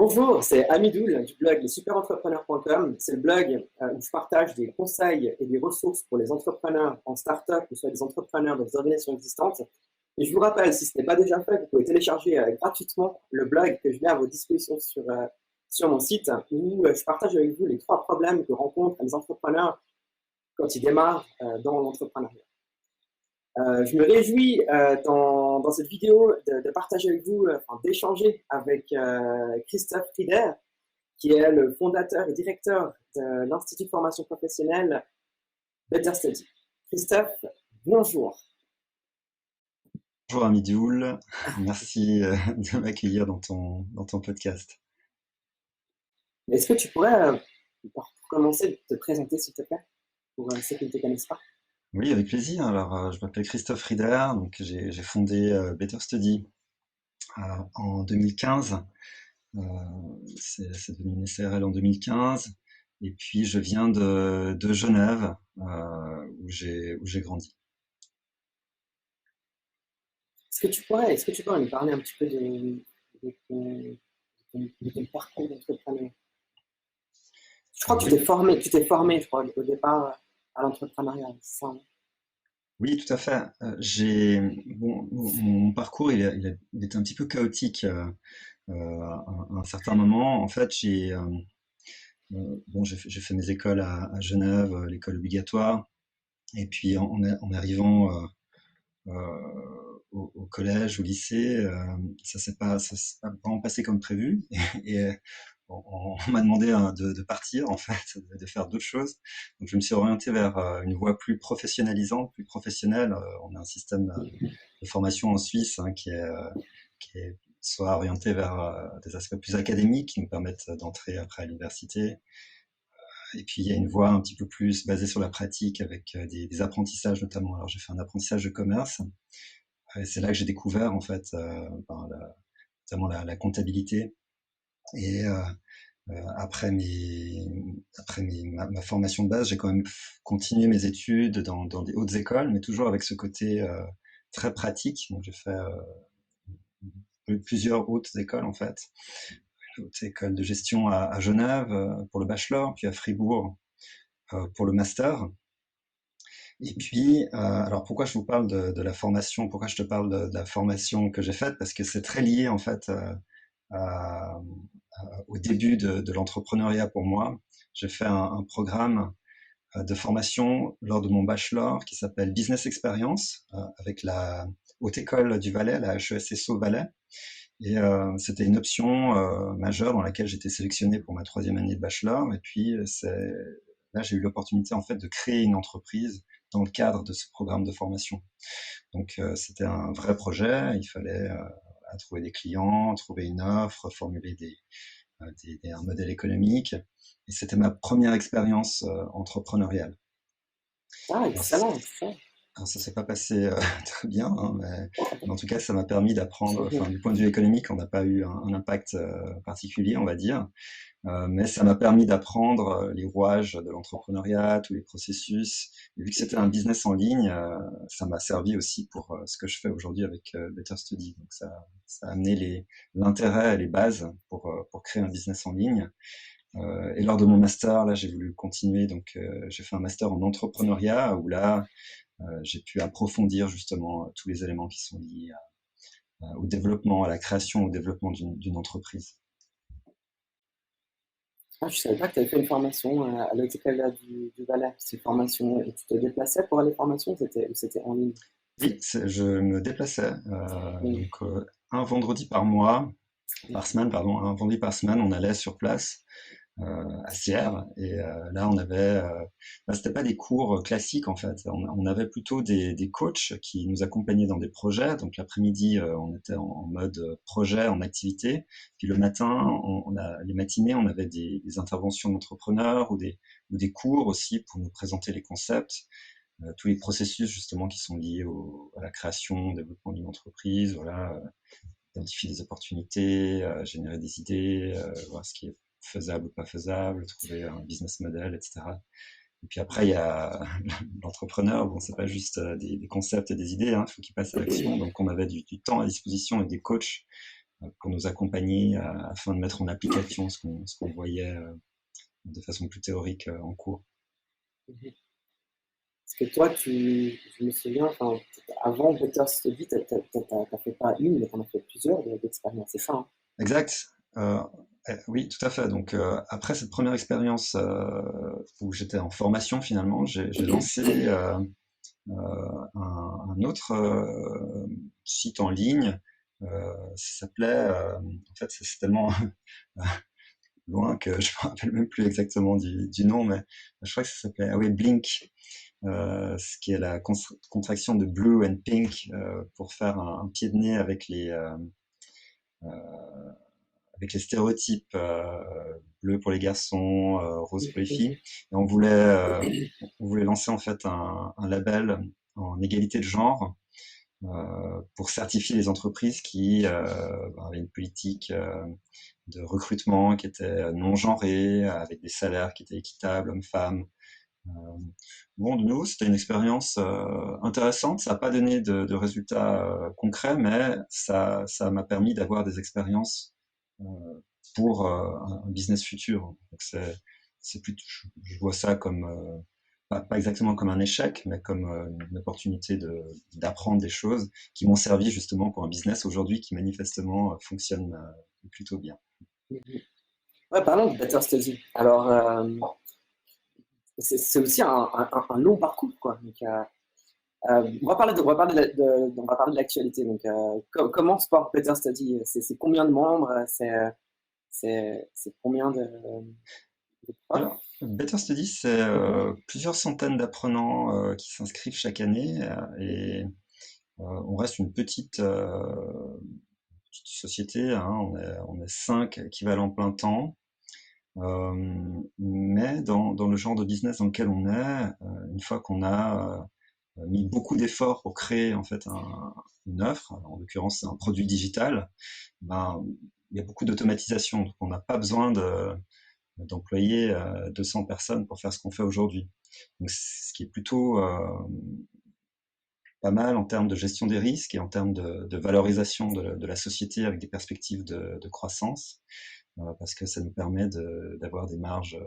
Bonjour, c'est Amidoul du blog lessuperentrepreneurs.com. C'est le blog où je partage des conseils et des ressources pour les entrepreneurs en start-up ou soit des entrepreneurs dans des organisations existantes. Et je vous rappelle, si ce n'est pas déjà fait, vous pouvez télécharger gratuitement le blog que je mets à votre disposition sur mon site où je partage avec vous les 3 problèmes que rencontrent les entrepreneurs quand ils démarrent dans l'entrepreneuriat. Je me réjouis dans cette vidéo de partager avec vous, d'échanger avec Christophe Frieder, qui est le fondateur et directeur de l'Institut de formation professionnelle Better Study. Christophe, bonjour. Bonjour Amidoul, merci de m'accueillir dans ton podcast. Est-ce que tu pourrais, pour commencer, te présenter, s'il te plaît, pour ceux qui ne te connaissent pas? Oui, avec plaisir. Alors, je m'appelle Christophe Rieder, donc j'ai fondé Better Study en 2015. C'est devenu une SARL en 2015. Et puis, je viens de Genève, où j'ai grandi. Est-ce que tu pourrais nous parler un petit peu de ton parcours d'entrepreneur? Je crois que tu Oui, t'es formé, je crois, au départ à l'entrepreneuriat, c'est ça, hein? oui, tout à fait. Bon, mon parcours, il était un petit peu chaotique à un certain moment. En fait, j'ai fait mes écoles à Genève, l'école obligatoire. Et puis en arrivant au collège, au lycée, ça s'est pas vraiment passé comme prévu. Et on m'a demandé de partir, en fait, de faire d'autres choses. Donc je me suis orienté vers une voie plus professionnalisante, plus professionnelle. On a un système de formation en Suisse, hein, qui est soit orienté vers des aspects plus académiques qui nous permettent d'entrer après à l'université, et puis il y a une voie un petit peu plus basée sur la pratique avec des apprentissages notamment. Alors j'ai fait un apprentissage de commerce et c'est là que j'ai découvert en fait notamment la comptabilité. Et ma formation de base, j'ai quand même continué mes études dans des hautes écoles, mais toujours avec ce côté très pratique. Donc j'ai fait plusieurs hautes écoles en fait. Une haute école de gestion à Genève pour le bachelor, puis à Fribourg pour le master. Et puis, alors pourquoi je vous parle de la formation, pourquoi je te parle de la formation que j'ai faite? Parce que c'est très lié en fait à- au début de l'entrepreneuriat pour moi. J'ai fait un programme de formation lors de mon bachelor qui s'appelle Business Experience avec la Haute École du Valais, la HESSO Valais. Et c'était une option majeure dans laquelle j'étais sélectionné pour ma troisième année de bachelor. Et puis là, j'ai eu l'opportunité en fait de créer une entreprise dans le cadre de ce programme de formation. Donc c'était un vrai projet. Il fallait trouver des clients, trouver une offre, formuler un modèle économique. Et c'était ma première expérience entrepreneuriale. Ah, Alors, excellent, excellent. alors ça s'est pas passé très bien, hein, mais en tout cas, ça m'a permis d'apprendre. Enfin, du point de vue économique, on n'a pas eu un impact particulier, on va dire, mais ça m'a permis d'apprendre les rouages de l'entrepreneuriat, tous les processus. Et vu que c'était un business en ligne, ça m'a servi aussi pour ce que je fais aujourd'hui avec Better Study. Donc ça a amené l'intérêt et les bases pour créer un business en ligne. Et lors de mon master, là, j'ai voulu continuer. Donc, j'ai fait un master en entrepreneuriat où là, j'ai pu approfondir justement tous les éléments qui sont liés au développement, à la création, au développement d'une entreprise. Ah, je savais pas que tu avais fait une formation à l'École du Valais. C'est une formation, et tu te déplaçais pour aller formation ou c'était en ligne? Oui, je me déplaçais Oui. donc un vendredi par mois, par semaine, pardon, un vendredi par semaine, on allait sur place à Sierre. Et là, là, c'était pas des cours classiques en fait. On avait plutôt des coachs qui nous accompagnaient dans des projets. Donc l'après-midi, on était en mode projet, en activité. Puis le matin, les matinées, on avait des interventions d'entrepreneurs ou des cours aussi pour nous présenter les concepts, tous les processus justement qui sont liés à la création, au développement d'une entreprise, voilà, identifier des opportunités, générer des idées, voir ce qui est faisable ou pas faisable, trouver un business model, etc. Et puis après, il y a l'entrepreneur. Bon, c'est pas juste des concepts et des idées, hein, il faut qu'il passe à l'action. Donc, on avait du temps à disposition et des coachs pour nous accompagner afin de mettre en application ce qu'on voyait de façon plus théorique en cours. Parce que toi, je me souviens, enfin, avant Better Study, t'as fait pas une, mais t'en as fait plusieurs d'expériences, c'est ça, hein? Exact. Oui, tout à fait. Donc, après cette première expérience où j'étais en formation, finalement, j'ai lancé un autre site en ligne. Ça s'appelait, en fait, c'est tellement loin que je me rappelle même plus exactement du nom, mais je crois que ça s'appelait, ah oui, Blink, ce qui est la contraction de Blue and Pink pour faire un pied de nez avec les stéréotypes bleu pour les garçons, rose pour les filles. Et on voulait lancer en fait un label en égalité de genre pour certifier les entreprises qui avaient une politique de recrutement qui était non genrée, avec des salaires qui étaient équitables, hommes-femmes. Euh, bon, de nouveau, c'était une expérience intéressante. Ça n'a pas donné de résultats concrets, mais ça m'a permis d'avoir des expériences euh, pour un business futur. Donc c'est plutôt, je vois ça comme pas exactement comme un échec, mais comme une opportunité d'apprendre des choses qui m'ont servi justement pour un business aujourd'hui qui manifestement fonctionne plutôt bien. Ouais, parlons de Better Study. Alors, c'est aussi un long parcours, quoi. Donc, on va parler de l'actualité. Donc, comment se porte Better Study? C'est combien de membres? C'est combien de profs? Alors, Better Studies, c'est plusieurs centaines d'apprenants qui s'inscrivent chaque année et on reste une petite société, hein, on est 5 équivalents plein temps. Mais dans le genre de business dans lequel on est, une fois qu'on a mis beaucoup d'efforts pour créer en fait une offre, en l'occurrence c'est un produit digital, ben, il y a beaucoup d'automatisation, donc on n'a pas besoin d'employer 200 personnes pour faire ce qu'on fait aujourd'hui. Donc ce qui est plutôt pas mal en termes de gestion des risques et en termes de valorisation de la société avec des perspectives de croissance, parce que ça nous permet d'avoir des marges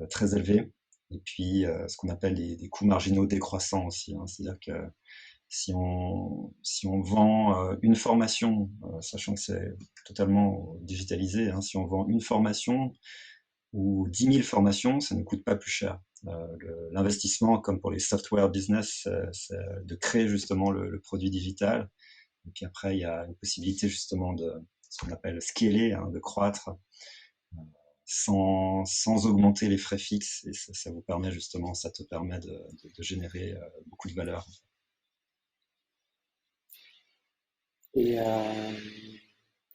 très élevées. Et puis, ce qu'on appelle des coûts marginaux décroissants aussi, hein. C'est-à-dire que si on vend une formation, sachant que c'est totalement digitalisé, hein, si on vend une formation ou 10 000 formations, ça ne coûte pas plus cher. L'investissement, comme pour les software business, c'est de créer justement le produit digital. Et puis après, il y a une possibilité justement de ce qu'on appelle scaler, hein, de croître sans augmenter les frais fixes. Et ça vous permet justement, ça te permet de générer beaucoup de valeur. Et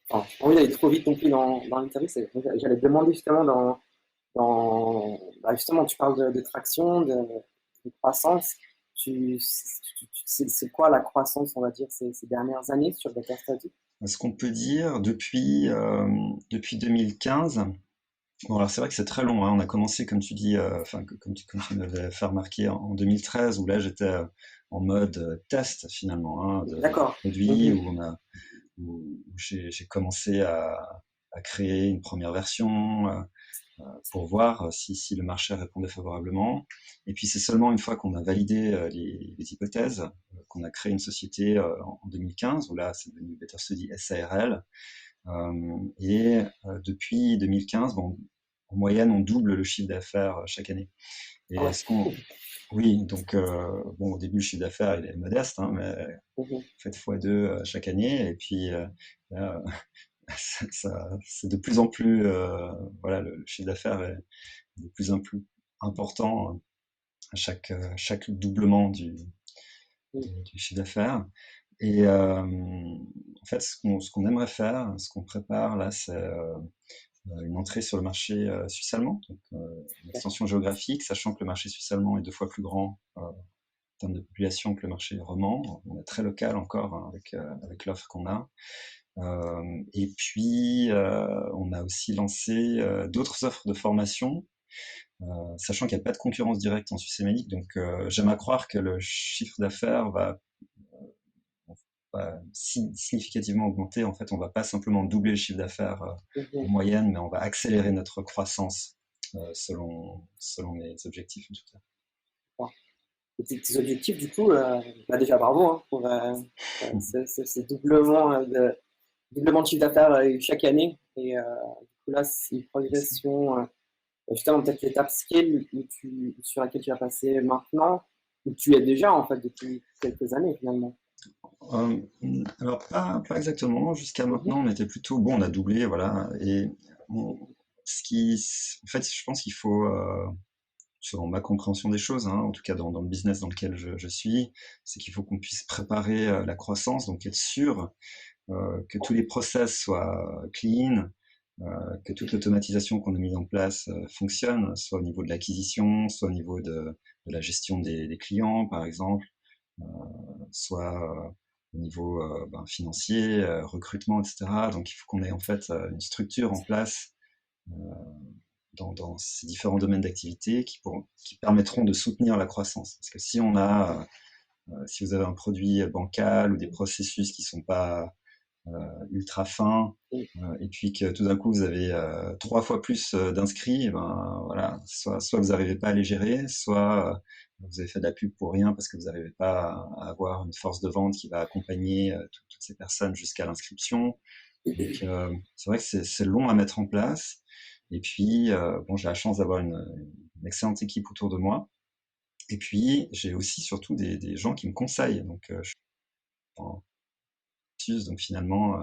enfin, j'ai pas envie d'aller trop vite non plus dans l'interview. J'allais te demander justement justement, tu parles de traction, de croissance. C'est quoi la croissance, on va dire, ces dernières années sur Better Study? Ce qu'on peut dire depuis 2015, bon, alors c'est vrai que c'est très long, hein. On a commencé, comme tu dis, enfin, comme tu m'avais fait remarquer, en 2013, où là j'étais en mode test finalement, hein, de D'accord. produit, Mhm. où j'ai commencé à créer une première version, pour voir si le marché répondait favorablement. Et puis c'est seulement une fois qu'on a validé les hypothèses qu'on a créé une société en 2015, où là c'est devenu Better Study SARL. Et depuis 2015, bon, en moyenne, on double le chiffre d'affaires chaque année. Ah Et ouais. ce qu'on, oui, donc bon, au début le chiffre d'affaires il est modeste, hein, mais Mhm. faites fois 2 chaque année. Et puis là, c'est de plus en plus, voilà, le chiffre d'affaires est de plus en plus important à chaque doublement du chiffre d'affaires. Et en fait, ce qu'on aimerait faire, ce qu'on prépare là, c'est une entrée sur le marché suisse-allemand, donc une extension géographique, sachant que le marché suisse-allemand est 2 fois plus grand en termes de population que le marché roman. On est très local encore, hein, avec l'offre qu'on a. Et puis, on a aussi lancé d'autres offres de formation, sachant qu'il n'y a pas de concurrence directe en Suisse alémanique. Donc, j'aime à croire que le chiffre d'affaires va significativement augmenter. En fait, on va pas simplement doubler le chiffre d'affaires en Mhm. moyenne, mais on va accélérer notre croissance selon mes objectifs en tout cas. Bon. Et tes objectifs, du coup, bah déjà bravo hein, pour ce doublement de chiffre d'affaires chaque année. Et du coup, là, c'est une Merci. progression, justement, peut-être l'étape scale sur laquelle tu vas passer maintenant, où tu es déjà, en fait, depuis quelques années, finalement. Alors pas exactement. Jusqu'à Mhm. maintenant, on était plutôt bon. On a doublé, voilà. Et on- en fait, je pense qu'il faut, selon ma compréhension des choses, hein, en tout cas dans le business dans lequel je suis, c'est qu'il faut qu'on puisse préparer la croissance, donc être sûr que tous les process soient clean, que toute l'automatisation qu'on a mise en place fonctionne, soit au niveau de l'acquisition, soit au niveau de la gestion des clients, par exemple, euh, soit au niveau financier, recrutement, etc. Donc il faut qu'on ait en fait une structure en place euh, dans ces différents domaines d'activité qui permettront de soutenir la croissance. Parce que si vous avez un produit bancal ou des processus qui sont pas ultra fin, et puis que tout d'un coup vous avez 3 fois plus d'inscrits, et ben voilà, soit vous n'arrivez pas à les gérer, soit vous avez fait de la pub pour rien parce que vous n'arrivez pas à avoir une force de vente qui va accompagner toutes ces personnes jusqu'à l'inscription. Donc c'est vrai que c'est long à mettre en place. Et puis bon, j'ai la chance d'avoir une excellente équipe autour de moi. Et puis j'ai aussi surtout des gens qui me conseillent. Donc je suis en donc finalement,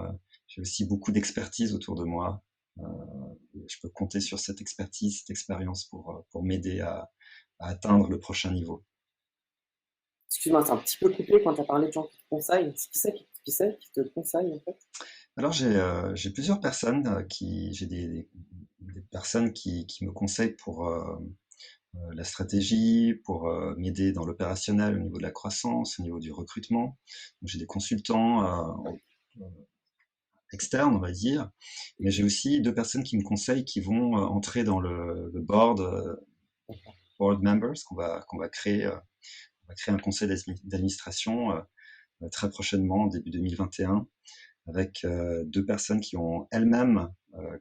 j'ai aussi beaucoup d'expertise autour de moi. Euh, je peux compter sur cette expertise, cette expérience pour m'aider à atteindre le prochain niveau. Excuse-moi, c'est un petit peu coupé quand tu as parlé de gens qui te conseillent. C'est qui c'est qui te conseille, en fait? Alors j'ai plusieurs personnes j'ai des personnes qui me conseillent pour la stratégie, pour m'aider dans l'opérationnel au niveau de la croissance, au niveau du recrutement. Donc, j'ai des consultants externes, on va dire, mais j'ai aussi 2 personnes qui me conseillent qui vont entrer dans le board members qu'on va créer. On va créer un conseil d'administration très prochainement, début 2021, avec 2 personnes qui ont elles-mêmes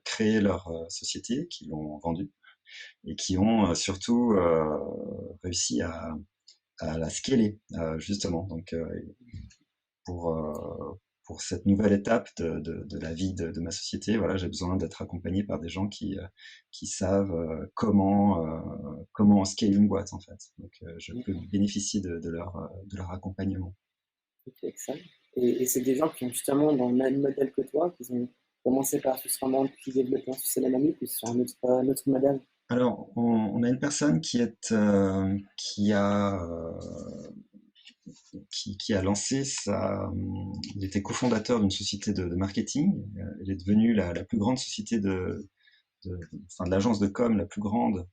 créé leur société, qui l'ont vendue et qui ont surtout réussi à la scaler, justement. Donc, pour, euh, pour cette nouvelle étape de la vie de ma société, voilà, j'ai besoin d'être accompagné par des gens qui savent comment scaler une boîte, en fait. Donc, je peux D'accord. bénéficier de leur accompagnement. Ok, excellent. Et c'est des gens qui ont justement dans le même modèle que toi, qui ont commencé par Suisse romande, puis développé en Suisse alémanique, ou sur un autre modèle. Alors, on a une personne qui a lancé il était cofondateur d'une société de marketing. Elle est devenue la plus grande société enfin, de l'agence de com la plus grande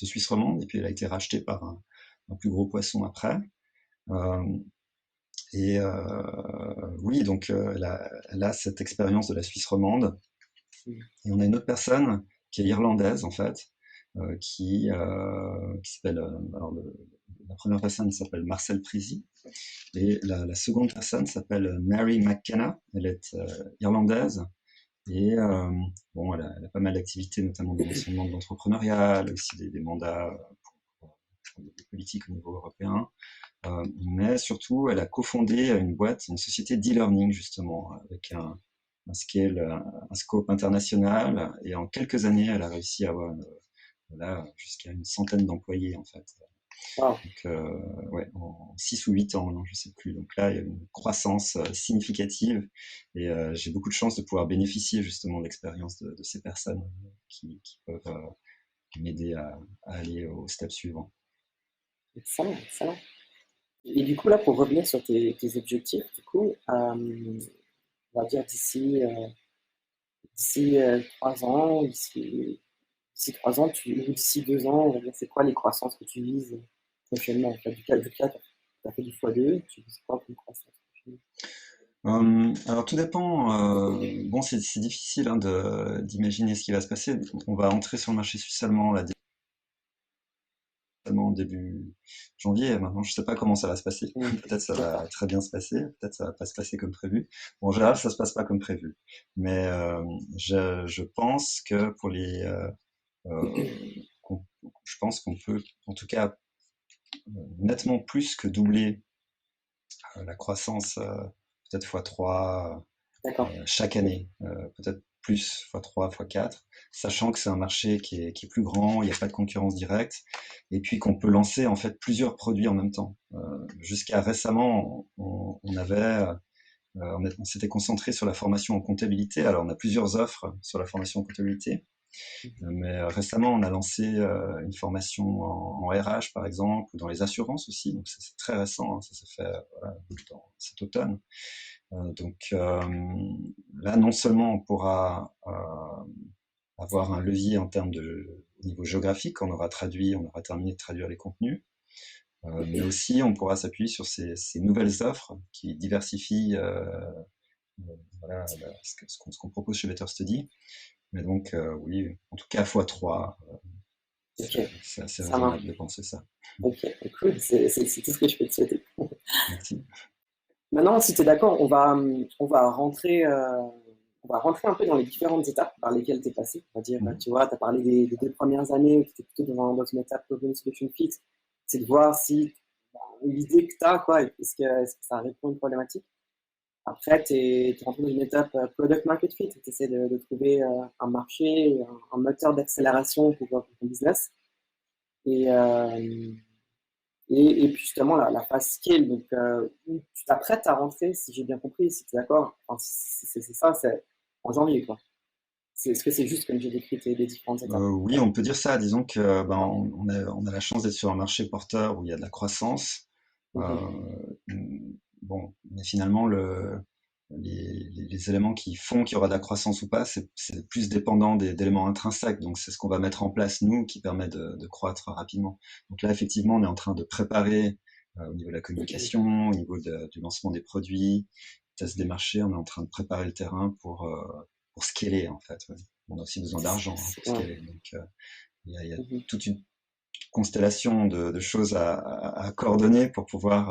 de Suisse romande. Et puis, elle a été rachetée par un plus gros poisson après. Euh, et oui, donc, elle a cette expérience de la Suisse romande. Mm. Et on a une autre personne qui est irlandaise, en fait, qui s'appelle, alors la première personne s'appelle Marcel Prizy, et la seconde personne s'appelle Mary McKenna. Elle est irlandaise, et bon, elle a pas mal d'activités, notamment dans l'enseignement de l'entrepreneuriat, elle a aussi des mandats pour des politiques au niveau européen. Mais surtout, elle a cofondé une boîte, une société d'e-learning, justement, avec un scale, un scope international. Et en quelques années, elle a réussi à avoir là, jusqu'à une centaine d'employés, en fait. Wow. Donc, ouais, en 6 ou 8 ans, non, je sais plus. Donc là, il y a une croissance significative, et j'ai beaucoup de chance de pouvoir bénéficier justement de l'expérience de ces personnes qui peuvent m'aider à aller au step suivant. Excellent, excellent. Et du coup, là, pour revenir sur tes objectifs, du coup, on va dire d'ici 3 ans, d'ici 3 ans, ou d'ici 2 ans, on va dire, c'est quoi les croissances que tu vises prochainement? En fait, du cas, tu as fait du x2, tu vises quoi comme croissance prochaine? Alors tout dépend. Bon, c'est difficile hein, d'imaginer ce qui va se passer. On va entrer sur le marché suisse allemand là, certainement début janvier. Maintenant, je sais pas comment ça va se passer. Peut-être ça va D'accord. très bien se passer, peut-être ça va pas se passer comme prévu. Bon, en général, ça se passe pas comme prévu. Mais je pense que pour qu'on- je pense qu'on peut, en tout cas, nettement plus que doubler la croissance, peut-être fois 3 D'accord. chaque année, peut-être plus, fois 3 fois 4, sachant que c'est un marché qui est plus grand, il n'y a pas de concurrence directe, et puis qu'on peut lancer en fait plusieurs produits en même temps. Jusqu'à récemment, on s'était concentré sur la formation en comptabilité. Alors on a plusieurs offres sur la formation en comptabilité, mais récemment on a lancé une formation en RH par exemple, ou dans les assurances aussi. Donc c'est très récent, hein, ça s'est fait voilà, dans cet automne. Là, non seulement on pourra avoir un levier en termes au niveau géographique, on aura terminé de traduire les contenus, mais aussi on pourra s'appuyer sur ces nouvelles offres qui diversifient voilà, ce qu'on propose chez Better Study. Mais donc, oui, en tout cas, x3, Ok, c'est assez ça marche. raisonnable de penser ça. Ok, cool, c'est tout ce que je peux te souhaiter. Merci. Maintenant, si tu es d'accord, on va rentrer un peu dans les différentes étapes par lesquelles tu es passé. On va dire, Mhm. tu vois, tu as parlé des 2 premières années où tu étais plutôt dans une étape Problem Solution Fit. C'est de voir si l'idée que tu as, quoi, est-ce que ça répond à une problématique. Après, tu es rentré dans une étape Product Market Fit, tu essaies de trouver un marché, un moteur d'accélération pour ton business. Et, euh, et puis justement, la phase scale, donc où tu t'apprêtes à rentrer, si j'ai bien compris, si tu es d'accord, enfin, c'est ça, c'est en janvier, quoi. Est-ce que c'est juste comme j'ai décrit les différentes étapes? Oui, on peut dire ça. Disons que ben, on a la chance d'être sur un marché porteur où il y a de la croissance. Mhm. Euh, bon, mais finalement, les éléments qui font qu'il y aura de la croissance ou pas, c'est plus dépendant d'éléments intrinsèques. Donc, c'est ce qu'on va mettre en place, nous, qui permet de croître rapidement. Donc là, effectivement, on est en train de préparer au niveau de la communication, au niveau du lancement des produits, test des marchés, on est en train de préparer le terrain pour scaler, en fait. Ouais. On a aussi besoin d'argent hein, pour Ouais. scaler. Donc, il y a Mhm. toute une constellation de choses à coordonner pour pouvoir,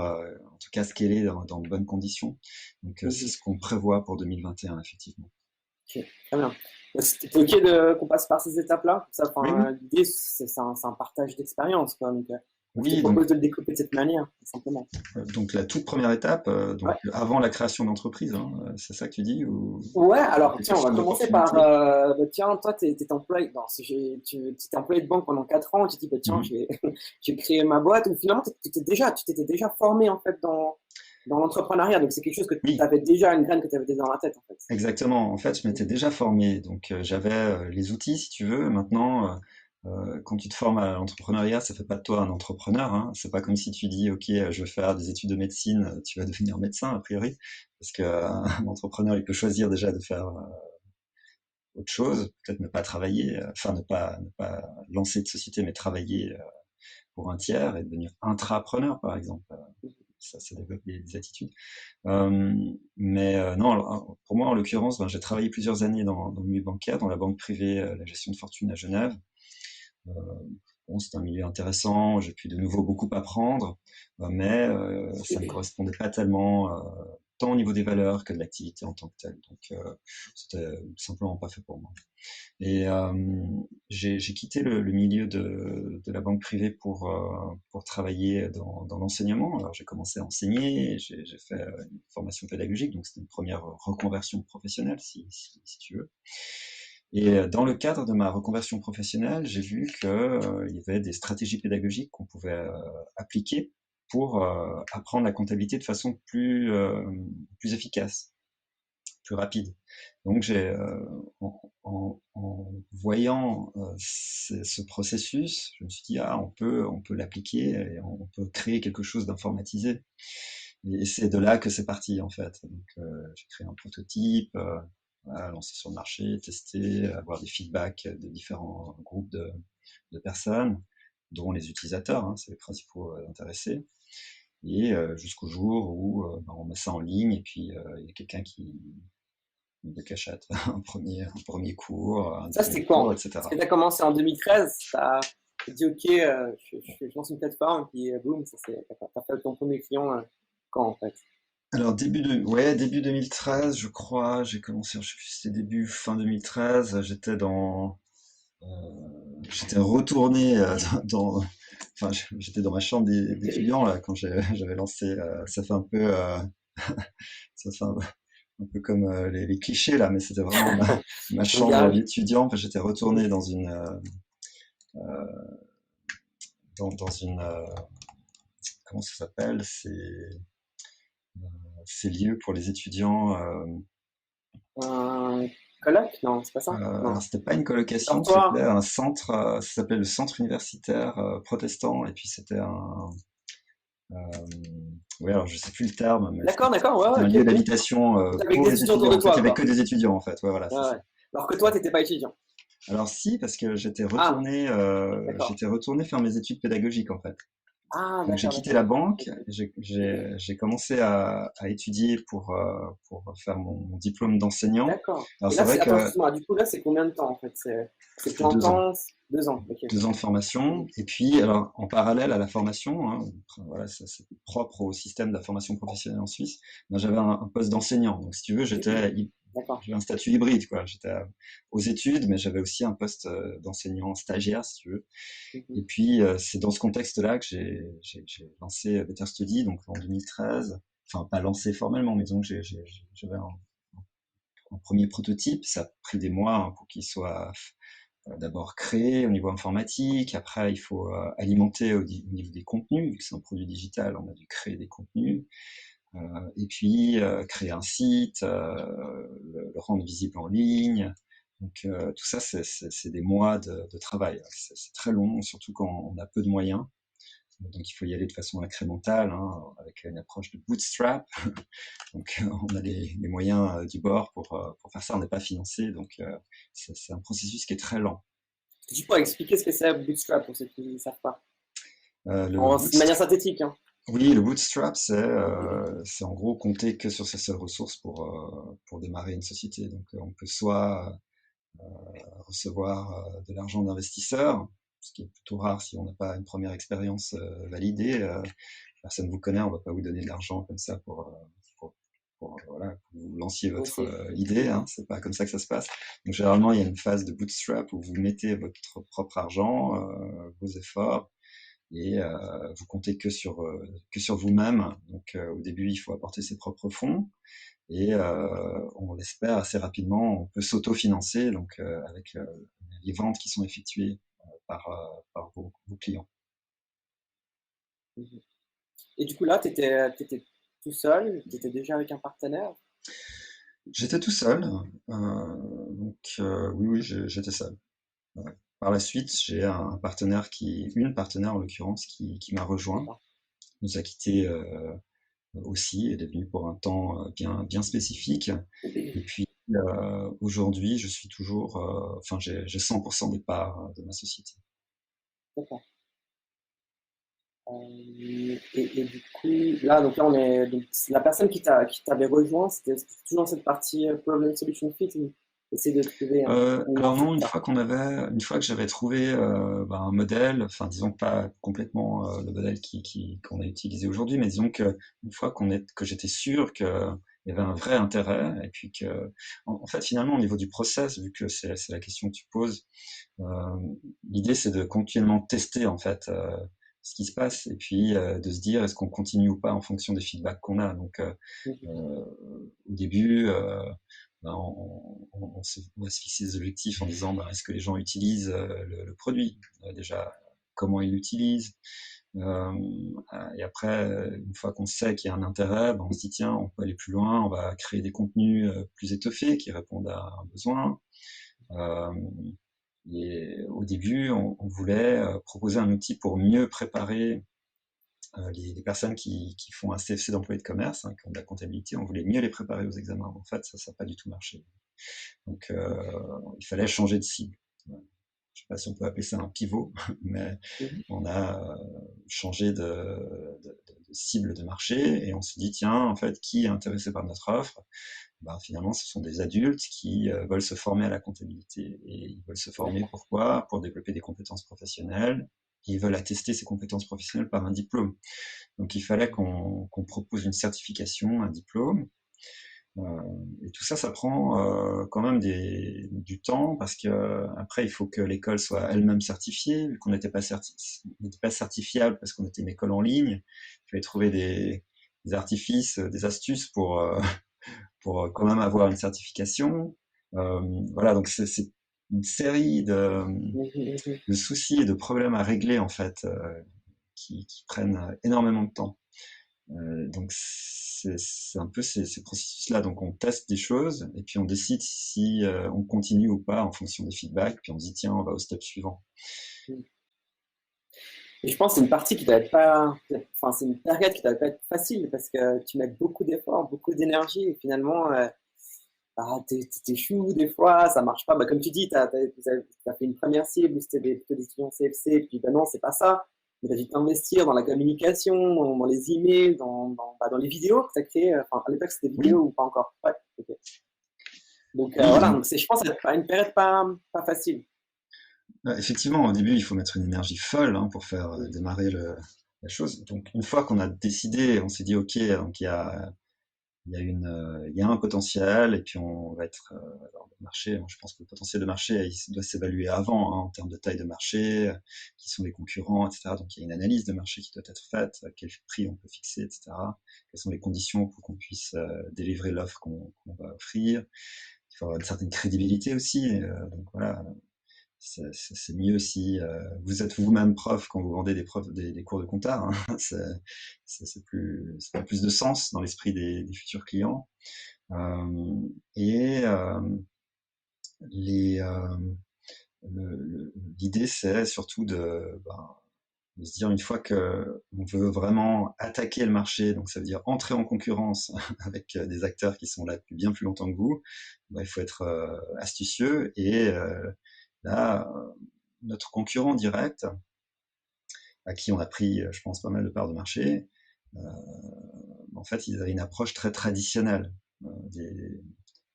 en tout cas, scaler dans de bonnes conditions. Donc, c'est Mhm. ce qu'on prévoit pour 2021, effectivement. Ok, très bien. C'était ok qu'on passe par ces étapes-là? Ça, Oui, oui. l'idée, c'est un partage d'expérience, quoi. Donc, je te Oui, donc, propose de le découper de cette manière, tout simplement. donc la toute première étape, Ouais. donc avant la création d'entreprise, hein, c'est ça que tu dis, Ouais, ou alors quelque tiens, on chose va comme commencer par, l'opportunité? tiens, toi, t'es employé, non, tu t'es employé de banque pendant 4 ans, tu te dis, bah, tiens, Mhm. je vais créer ma boîte, ou finalement, tu t'étais déjà formé, en fait, dans l'entrepreneuriat, donc c'est quelque chose que tu Oui, avais déjà, une graine que tu avais déjà dans la tête, en fait. exactement. En fait, je m'étais déjà formé, donc j'avais les outils, si tu veux. Maintenant, quand tu te formes à l'entrepreneuriat, ça fait pas de toi un entrepreneur, hein. C'est pas comme si tu dis, OK, je veux faire des études de médecine, tu vas devenir médecin, a priori. Parce que un entrepreneur, il peut choisir déjà de faire autre chose, peut-être ne pas travailler, enfin ne pas lancer de société, mais travailler pour un tiers et devenir intrapreneur, par exemple. Ça, c'est développer des attitudes. Mais non, alors, pour moi, en l'occurrence, ben, j'ai travaillé plusieurs années dans le milieu bancaire, dans la banque privée, la gestion de fortune à Genève. Euh, bon, c'est un milieu intéressant, j'ai pu de nouveau beaucoup apprendre, mais ça ne me correspondait pas tellement, tant au niveau des valeurs que de l'activité en tant que telle. Donc, c'était simplement pas fait pour moi. Et j'ai quitté le milieu de la banque privée pour travailler dans l'enseignement. Alors j'ai commencé à enseigner, j'ai fait une formation pédagogique, donc c'était une première reconversion professionnelle, si tu veux. Et dans le cadre de ma reconversion professionnelle, j'ai vu qu'il y avait des stratégies pédagogiques qu'on pouvait appliquer pour apprendre la comptabilité de façon plus efficace, plus rapide. Donc en voyant ce processus, je me suis dit ah on peut l'appliquer et on peut créer quelque chose d'informatisé. Et c'est de là que c'est parti en fait. Donc j'ai créé un prototype, voilà, lancé sur le marché, testé, avoir des feedbacks de différents groupes de personnes, dont les utilisateurs, hein, c'est les principaux intéressés. Et jusqu'au jour où ben, on met ça en ligne et puis il y a quelqu'un qui de cachette, un premier cours, un Ça, deuxième c'était cours, quand? Parce que etc. tu as commencé en 2013, Tu te dis, OK, je lance une plateforme, et puis boum, ça c'est, t'as fait ton premier client quand en fait? Alors début 2013, je crois, j'ai commencé, je sais plus si c'était début fin 2013, euh, j'étais retourné enfin j'étais dans ma chambre d'étudiant là quand j'avais lancé. Ça fait un peu, ça fait un peu comme les clichés là, mais c'était vraiment ma Dans le chambre garage? d'étudiant. Enfin, j'étais Mhm. retourné dans une, comment ça s'appelle? Ces lieux pour les étudiants. Un coloc? Non, c'est pas ça? Alors Non. c'était pas une colocation, c'était Dortoir? un centre, ça s'appelait le centre universitaire protestant, et puis c'était euh, oui, alors je sais plus le terme, mais D'accord, d'accord, c'était ouais, un ouais, lieu ok, ok. d'habitation Avec pour des les étudiants autour étudiants. de En fait, il y toi, avait que quoi. des étudiants, en fait. Ouais, voilà, Ouais, c'est ça. ouais. Alors que toi, t'étais pas étudiant. Alors si, parce que Ah, d'accord. j'étais retourné faire mes études pédagogiques, en fait. Ah, Donc j'ai d'accord, quitté la d'accord. banque, Ok. j'ai commencé à étudier pour faire mon diplôme d'enseignant. D'accord. Alors Et c'est là, vrai attends, que excuse-moi, du coup, là, c'est combien de temps, en fait? C'est c'était plein 2 ans. temps? 2 ans, ok. 2 ans de formation. Mhm. Et puis, alors, en parallèle à la formation, hein, voilà, ça, c'est propre au système de la formation professionnelle en Suisse, ben, j'avais un poste d'enseignant. Donc, si tu veux, D'accord. j'avais un statut hybride, quoi. J'étais aux études, mais j'avais aussi un poste d'enseignant stagiaire, si tu veux. Mhm. Et puis, c'est dans ce contexte-là que j'ai lancé Better Study, donc en 2013. Enfin, pas lancé formellement, mais disons que j'avais un premier prototype. Ça a pris des mois hein, pour qu'il soit d'abord créer au niveau informatique, après il faut alimenter au niveau des contenus, vu que c'est un produit digital, on a dû créer des contenus, et puis créer un site, le rendre visible en ligne. Donc tout ça, c'est des mois de travail. C'est très long, surtout quand on a peu de moyens. Donc il faut y aller de façon incrémentale, hein, avec une approche de bootstrap. Donc on a les moyens du bord pour faire ça, on n'est pas financé, donc c'est un processus qui est très lent. Tu pourrais expliquer ce que c'est Bootstrap pour ceux qui ne savent pas. Le De manière bootstrap, synthétique, hein. oui, le bootstrap, c'est en gros compter que sur ses seules ressources pour démarrer une société. Donc, on peut soit recevoir de l'argent d'investisseurs, ce qui est plutôt rare si on n'a pas une première expérience validée. Personne ne vous connaît, on ne va pas vous donner de l'argent comme ça voilà, que vous lanciez votre Aussi. idée. Hein, c'est pas comme ça que ça se passe. Donc, généralement, il y a une phase de bootstrap où vous mettez votre propre argent, vos efforts, et vous comptez que sur vous-même. Donc au début, il faut apporter ses propres fonds, et on l'espère assez rapidement, on peut s'autofinancer donc avec les ventes qui sont effectuées par vos clients. Mhm. Et du coup, là, tu étais tout seul, tu étais déjà avec un partenaire? J'étais tout seul, donc oui, oui, j'étais seul. Ouais. Par la suite, j'ai une partenaire en l'occurrence, qui m'a rejoint, D'accord. nous a quittés aussi, est devenu pour un temps bien spécifique. Et puis aujourd'hui, je suis toujours, enfin j'ai 100% des parts de ma société. D'accord. Et du coup, là, donc là, on est, donc, la personne qui t'avait rejoint, c'était toujours cette partie Problem Solution Fit, ou essayer de trouver un Alors fit, non, là. une fois que j'avais trouvé un modèle, enfin disons pas complètement le modèle qu'on a utilisé aujourd'hui, mais disons que une fois que j'étais sûr qu'il y avait un vrai intérêt, et puis que, en fait finalement au niveau du process, vu que c'est la question que tu poses, euh, l'idée c'est de continuellement tester en fait ce qui se passe, et puis de se dire est-ce qu'on continue ou pas en fonction des feedbacks qu'on a. Donc Mhm. au début, on va se fixer des objectifs en disant est-ce que les gens utilisent le produit déjà, comment ils l'utilisent, euh, et après, une fois qu'on sait qu'il y a un intérêt, on se dit tiens, on peut aller plus loin, on va créer des contenus plus étoffés qui répondent à un besoin. Euh, et au début, on voulait proposer un outil pour mieux préparer les personnes qui font un CFC d'employé de commerce, hein, qui ont de la comptabilité. On voulait mieux les préparer aux examens. En fait, ça n'a pas du tout marché. Donc, il fallait changer de cible. Je ne sais pas si on peut appeler ça un pivot, mais Mhm. on a changé de cible de marché et on se dit, tiens, en fait, qui est intéressé par notre offre? Ben, finalement, ce sont des adultes qui veulent se former à la comptabilité. Et ils veulent se former D'accord. pourquoi? Pour développer des compétences professionnelles. Et ils veulent attester ces compétences professionnelles par un diplôme. Donc il fallait qu'on propose une certification, un diplôme. Euh, et tout ça, ça prend quand même du temps parce que après, il faut que l'école soit elle-même certifiée, vu qu'on n'était pas, n'était pas certifiable parce qu'on était une école en ligne. Il fallait trouver des artifices, des astuces pour quand même avoir une certification. Voilà, donc c'est une série Mhm. de soucis et de problèmes à régler en fait qui prennent énormément de temps. Donc c'est un peu ces processus-là. Donc on teste des choses et puis on décide si on continue ou pas en fonction des feedbacks. Puis on se dit tiens, on va au step suivant. Mhm. Et je pense que c'est une partie qui doit être pas, enfin, c'est une période qui doit pas être facile parce que tu mets beaucoup d'efforts, beaucoup d'énergie et finalement, bah, t'échoues des fois, ça marche pas. Bah, comme tu dis, t'as fait une première cible où c'était plutôt des étudiants CFC, et puis bah non, c'est pas ça. Mais t'as dû t'investir dans la communication, dans les emails, dans les vidéos que t'as créées. Enfin, à l'époque, c'était Oui, vidéo ou pas encore? Ouais, ok. Donc oui. voilà, Donc donc je pense que c'est une période pas facile. effectivement, au début, il faut mettre une énergie folle pour faire Mm. démarrer la chose. Donc une fois qu'on a décidé, on s'est dit ok, donc il y a un potentiel et puis on va être alors, le marché. Moi, je pense que le potentiel de marché il doit s'évaluer avant en termes de taille de marché, qui sont les concurrents, etc. Donc il y a une analyse de marché qui doit être faite, à quel prix on peut fixer, etc. Quelles sont les conditions pour qu'on puisse délivrer l'offre qu'on va offrir. Il faut avoir une certaine crédibilité aussi. Donc voilà, c'est mieux si vous êtes vous-même prof quand vous vendez des cours de compta. Hein. Ça a plus de sens dans l'esprit des futurs clients. Euh, et les, l'idée, c'est surtout de se dire une fois que on veut vraiment attaquer le marché, donc ça veut dire entrer en concurrence avec des acteurs qui sont là depuis bien plus longtemps que vous, bah, il faut être astucieux et là, notre concurrent direct, à qui on a pris, je pense, pas mal de parts de marché, euh, en fait, ils avaient une approche très traditionnelle des,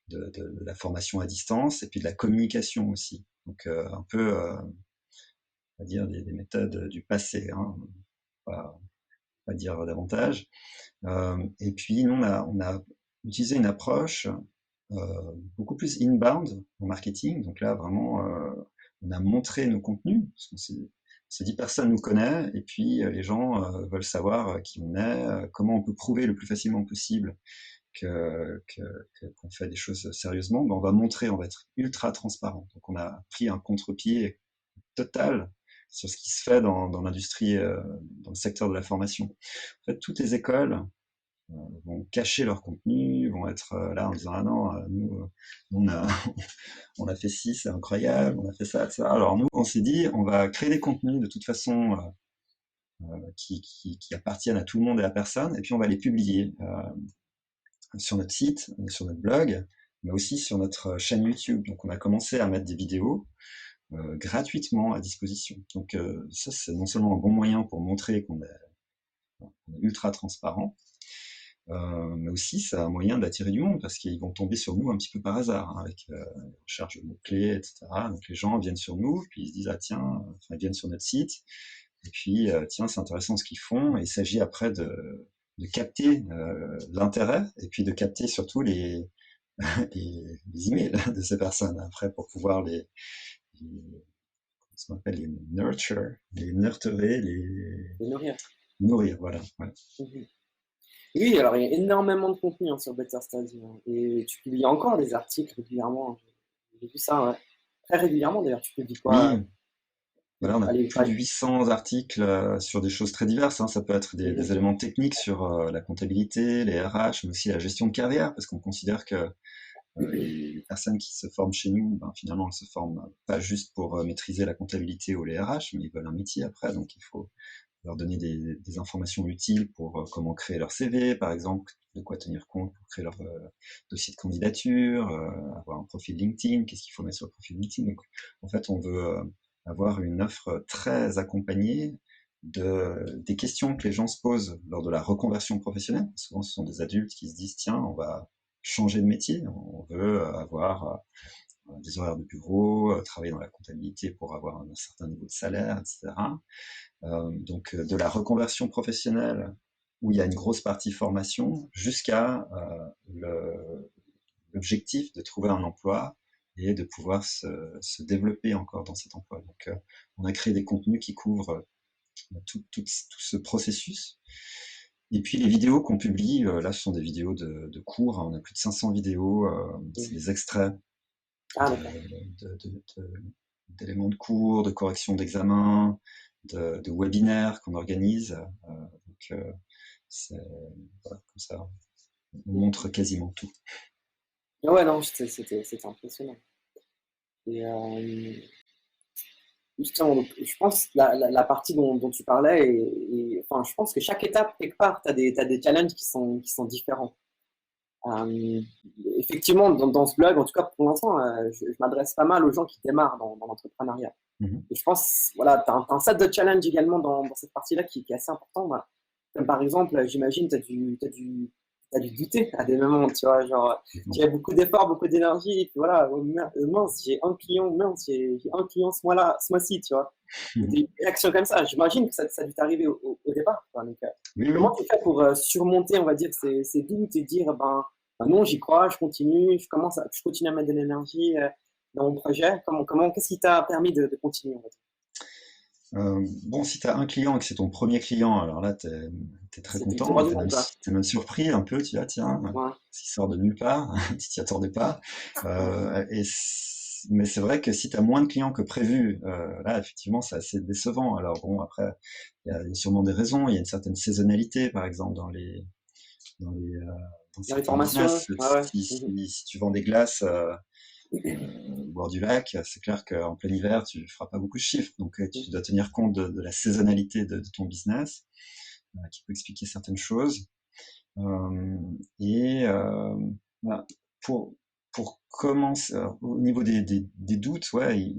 de la formation à distance et puis de la communication aussi. Donc un peu, on va dire, des méthodes du passé, hein, pas, pas dire davantage. Et puis nous, on a utilisé une approche beaucoup plus inbound en marketing. Donc là, vraiment, on a montré nos contenus, parce qu'on s'est dit personne nous connaît, et puis les gens veulent savoir qui on est, comment on peut prouver le plus facilement possible qu'on fait des choses sérieusement. Ben, on va montrer, on va être ultra transparent. Donc on a pris un contre-pied total sur ce qui se fait dans l'industrie, dans le secteur de la formation. En fait, toutes les écoles vont cacher leur contenu, vont être là en disant ah non, nous on a on a fait ci, c'est incroyable, on a fait ça, ça. Alors nous on s'est dit on va créer des contenus de toute façon qui appartiennent à tout le monde et à personne, et puis on va les publier sur notre site, sur notre blog, mais aussi sur notre chaîne YouTube. Donc on a commencé à mettre des vidéos gratuitement à disposition. Donc ça c'est non seulement un bon moyen pour montrer qu'on est ultra transparent, mais aussi c'est un moyen d'attirer du monde parce qu'ils vont tomber sur nous un petit peu par hasard hein, avec une recherche de mots-clés, etc. Donc les gens viennent sur nous, puis ils se disent ah tiens, enfin ils viennent sur notre site, et puis tiens c'est intéressant ce qu'ils font, et il s'agit après de capter l'intérêt et puis de capter surtout les emails de ces personnes après pour pouvoir les ce qu'on appelle les nurture, les nurturer, les De nourrir. nourrir, voilà. Ouais. Mhm. Oui, alors il y a énormément de contenu hein, sur Better Study. Hein, et tu publies encore des articles régulièrement. J'ai vu ça, ouais. Très régulièrement d'ailleurs. Tu publies Oui, quoi? voilà, on a Allez, plus de 800 articles sur des choses très diverses. Hein. Ça peut être des mhm. éléments techniques sur la comptabilité, les RH, mais aussi la gestion de carrière, parce qu'on considère que les personnes qui se forment chez nous, ben, finalement, elles se forment pas juste pour maîtriser la comptabilité ou les RH, mais ils veulent un métier après, donc il faut leur donner des informations utiles pour comment créer leur CV, par exemple, de quoi tenir compte pour créer leur dossier de candidature, avoir un profil LinkedIn, qu'est-ce qu'il faut mettre sur le profil LinkedIn. Donc, en fait, on veut avoir une offre très accompagnée des questions que les gens se posent lors de la reconversion professionnelle. Souvent, ce sont des adultes qui se disent, tiens, on va changer de métier, on veut avoir des horaires de bureau, travailler dans la comptabilité pour avoir un certain niveau de salaire, etc. Donc, de la reconversion professionnelle où il y a une grosse partie formation jusqu'à l'objectif de trouver un emploi et de pouvoir se développer encore dans cet emploi. Donc, on a créé des contenus qui couvrent tout ce processus. Et puis les vidéos qu'on publie, là, ce sont des vidéos de cours. On a plus de 500 vidéos. C'est des extraits Ah, d'accord. d'éléments de cours, de corrections d'examen, de webinaires qu'on organise. C'est voilà, comme ça, on montre quasiment tout. Ouais, non, c'était impressionnant. Et justement, donc, je pense que la partie dont tu parlais, enfin, je pense que chaque étape, quelque part, t'as des challenges qui sont différents. Euh, Effectivement, dans ce blog, en tout cas pour l'instant, je m'adresse pas mal aux gens qui démarrent dans l'entrepreneuriat. Mhm. Et je pense, voilà, tu as un set de challenges également dans cette partie-là qui est assez important. Bah. Comme par exemple, j'imagine, t'as dû douter à des moments, tu vois, genre, tu as beaucoup d'efforts, beaucoup d'énergie, et puis voilà, oh, mince, j'ai un client, mince, j'ai un client ce mois-ci, tu vois. Et des réactions comme ça, j'imagine que ça a dû t'arriver au départ. Quoi. Donc, Oui, comment oui. tu fais pour surmonter, on va dire, ces doutes et dire, ben non, j'y crois, je continue, je continue à mettre de l'énergie dans mon projet. Qu'est-ce qui t'a permis de continuer, on va dire. Bon, si tu as un client et que c'est ton premier client, alors là, tu es très C'était le content, droit et du monde, quoi. t'es même surpris un peu, tu vois, tiens, Ouais. s'il sort de nulle part, tu t'y attendais pas. Mais c'est vrai que si tu as moins de clients que prévu, là, effectivement, c'est assez décevant. Alors bon, après, il y a sûrement des raisons, il y a une certaine saisonnalité, par exemple, dans les, euh, dans Dans les certains formations, business. ouais, ouais. Si tu vends des glaces, au bord du lac, c'est clair qu'en plein hiver, tu feras pas beaucoup de chiffres. Donc, tu dois tenir compte de la saisonnalité de ton business, qui peut expliquer certaines choses. Euh, et voilà. pour, pour commencer, au niveau des doutes, ouais,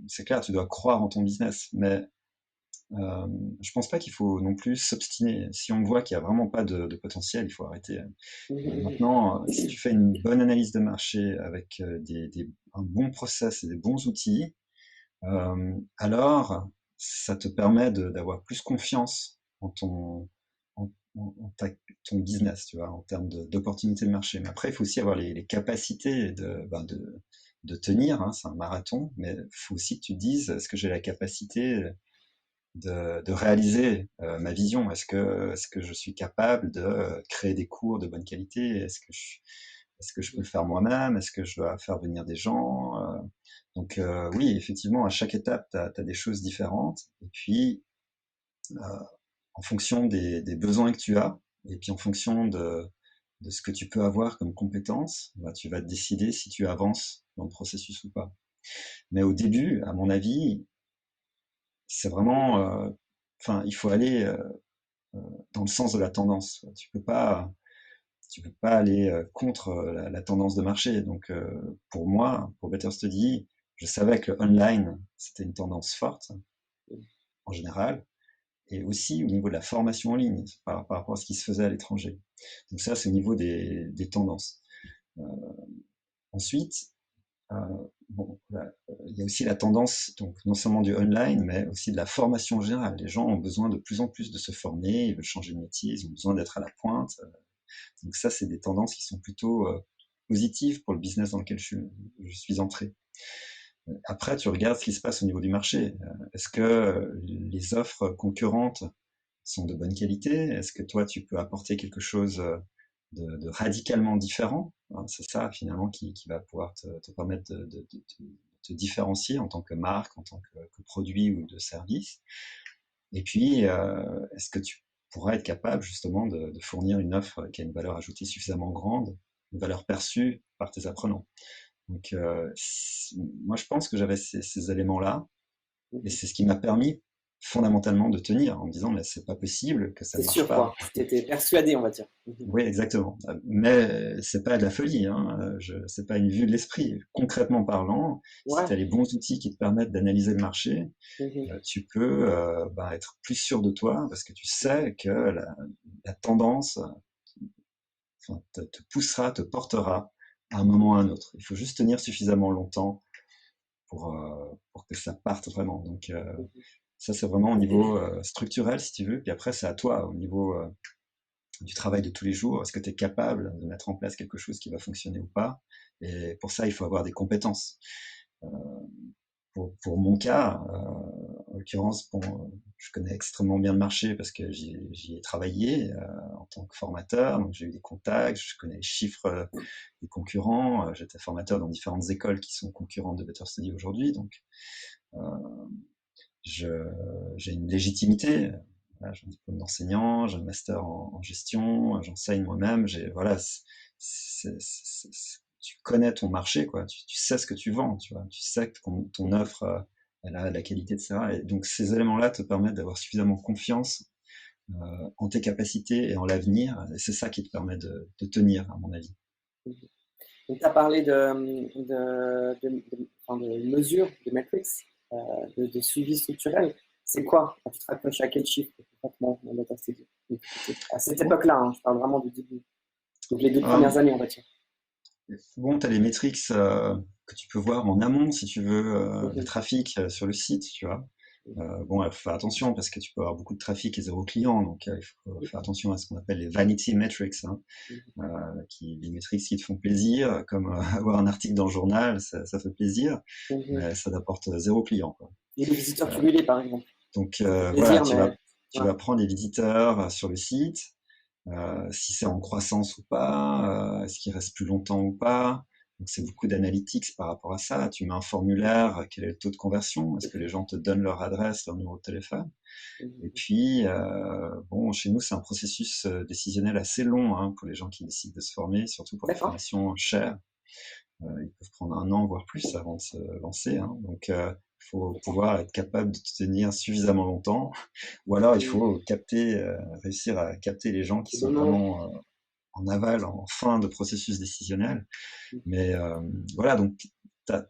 c'est clair, tu dois croire en ton business. Mais euh, je pense pas qu'il faut non plus s'obstiner. Si on voit qu'il y a vraiment pas de potentiel, il faut arrêter. Maintenant, si tu fais une bonne analyse de marché avec un bon process et des bons outils, alors ça te permet d'avoir plus confiance en ton business, tu vois, en termes d'opportunités de marché. Mais après, il faut aussi avoir les capacités de tenir, hein, c'est un marathon, mais il faut aussi que tu te dises, est-ce que j'ai la capacité de réaliser ma vision? Est-ce que je suis capable de créer des cours de bonne qualité? Est-ce que je peux le faire moi-même? Est-ce que je dois faire venir des gens? Donc oui, effectivement, à chaque étape, tu as des choses différentes. Et puis, euh, en fonction des besoins que tu as, et puis en fonction de ce que tu peux avoir comme compétences, bah, tu vas décider si tu avances dans le processus ou pas. Mais au début, à mon avis, c'est vraiment, enfin, il faut aller dans le sens de la tendance. Tu peux pas aller contre la tendance de marché. Donc, pour moi, pour Better Study, je savais que le online, c'était une tendance forte en général, et aussi au niveau de la formation en ligne par rapport à ce qui se faisait à l'étranger. Donc ça, c'est au niveau des tendances. Euh, Ensuite, euh, bon, là, il y a aussi la tendance, donc non seulement du online, mais aussi de la formation en général. Les gens ont besoin de plus en plus de se former, ils veulent changer de métier, ils ont besoin d'être à la pointe. Donc ça, c'est des tendances qui sont plutôt positives pour le business dans lequel je suis entré. Après, tu regardes ce qui se passe au niveau du marché. Est-ce que les offres concurrentes sont de bonne qualité? Est-ce que toi, tu peux apporter quelque chose de radicalement différent? C'est ça, finalement, qui va pouvoir te permettre de te différencier en tant que marque, en tant que produit ou de service. Et puis, est-ce que tu pourras être capable, justement, de fournir une offre qui a une valeur ajoutée suffisamment grande, une valeur perçue par tes apprenants? Donc, moi, je pense que j'avais ces éléments-là, et c'est ce qui m'a permis fondamentalement de tenir en me disant, mais c'est pas possible que ça C'est ne marche sûr, pas. quoi. Tu étais persuadé, on va dire. Oui, exactement. Mais c'est pas de la folie, hein. C'est pas une vue de l'esprit. Concrètement parlant, si tu Ouais. as les bons outils qui te permettent d'analyser le marché, Mhm. tu peux être plus sûr de toi parce que tu sais que la tendance enfin, te poussera, te portera à un moment ou à un autre. Il faut juste tenir suffisamment longtemps pour que ça parte vraiment. Donc ça, c'est vraiment au niveau structurel, si tu veux. Puis après, c'est à toi, au niveau du travail de tous les jours. Est-ce que tu es capable de mettre en place quelque chose qui va fonctionner ou pas? Et pour ça, il faut avoir des compétences. Euh, pour mon cas, en l'occurrence, bon, je connais extrêmement bien le marché parce que j'y ai travaillé en tant que formateur, donc j'ai eu des contacts, je connais les chiffres des concurrents, j'étais formateur dans différentes écoles qui sont concurrentes de Better Study aujourd'hui, donc euh, je- j'ai une légitimité. Voilà, j'ai un diplôme d'enseignant, j'ai un master en gestion, j'enseigne moi-même. Voilà, tu connais ton marché, quoi. Tu sais ce que tu vends, tu vois. Tu sais que ton offre, elle a de la qualité, etc. Et donc ces éléments-là te permettent d'avoir suffisamment confiance en tes capacités et en l'avenir. Et c'est ça qui te permet de tenir, à mon avis. Donc, tu as parlé enfin, de mesures, de metrics, euh, de suivi structurel. C'est quoi? Tu te raccroches à quel chiffre concrètement dans Data Studio? À cette Bon, époque-là, hein, je parle vraiment du début. Donc les 2 premières euh, années, on va dire. bon, tu as les métriques que tu peux voir en amont, si tu veux, le Mhm. trafic sur le site, tu vois. Bon, il faut faire attention parce que tu peux avoir beaucoup de trafic et zéro client, donc il faut faire attention à ce qu'on appelle les vanity metrics, hein, les métriques qui te font plaisir, comme avoir un article dans le journal, ça fait plaisir, Mhm. mais ça n'apporte zéro client, quoi. Et les visiteurs Euh, cumulés, par exemple. donc Ça fait voilà, plaisir, mais tu ouais. vas prendre les visiteurs sur le site, si c'est en croissance ou pas, est-ce qu'il reste plus longtemps ou pas. Donc c'est beaucoup d'analytics par rapport à ça. Tu mets un formulaire, quel est le taux de conversion? Est-ce que les gens te donnent leur adresse, leur numéro de téléphone? Et Mhm. puis, bon, chez nous, c'est un processus décisionnel assez long hein, pour les gens qui décident de se former, surtout pour des D'accord. formations chères. Ils peuvent prendre un an, voire plus, avant de se lancer, hein. Donc, il faut pouvoir être capable de tenir suffisamment longtemps, ou alors il Mhm. faut réussir à capter les gens qui C'est sont donnant. vraiment en aval, en fin de processus décisionnel. Mhm. Mais voilà, donc tu as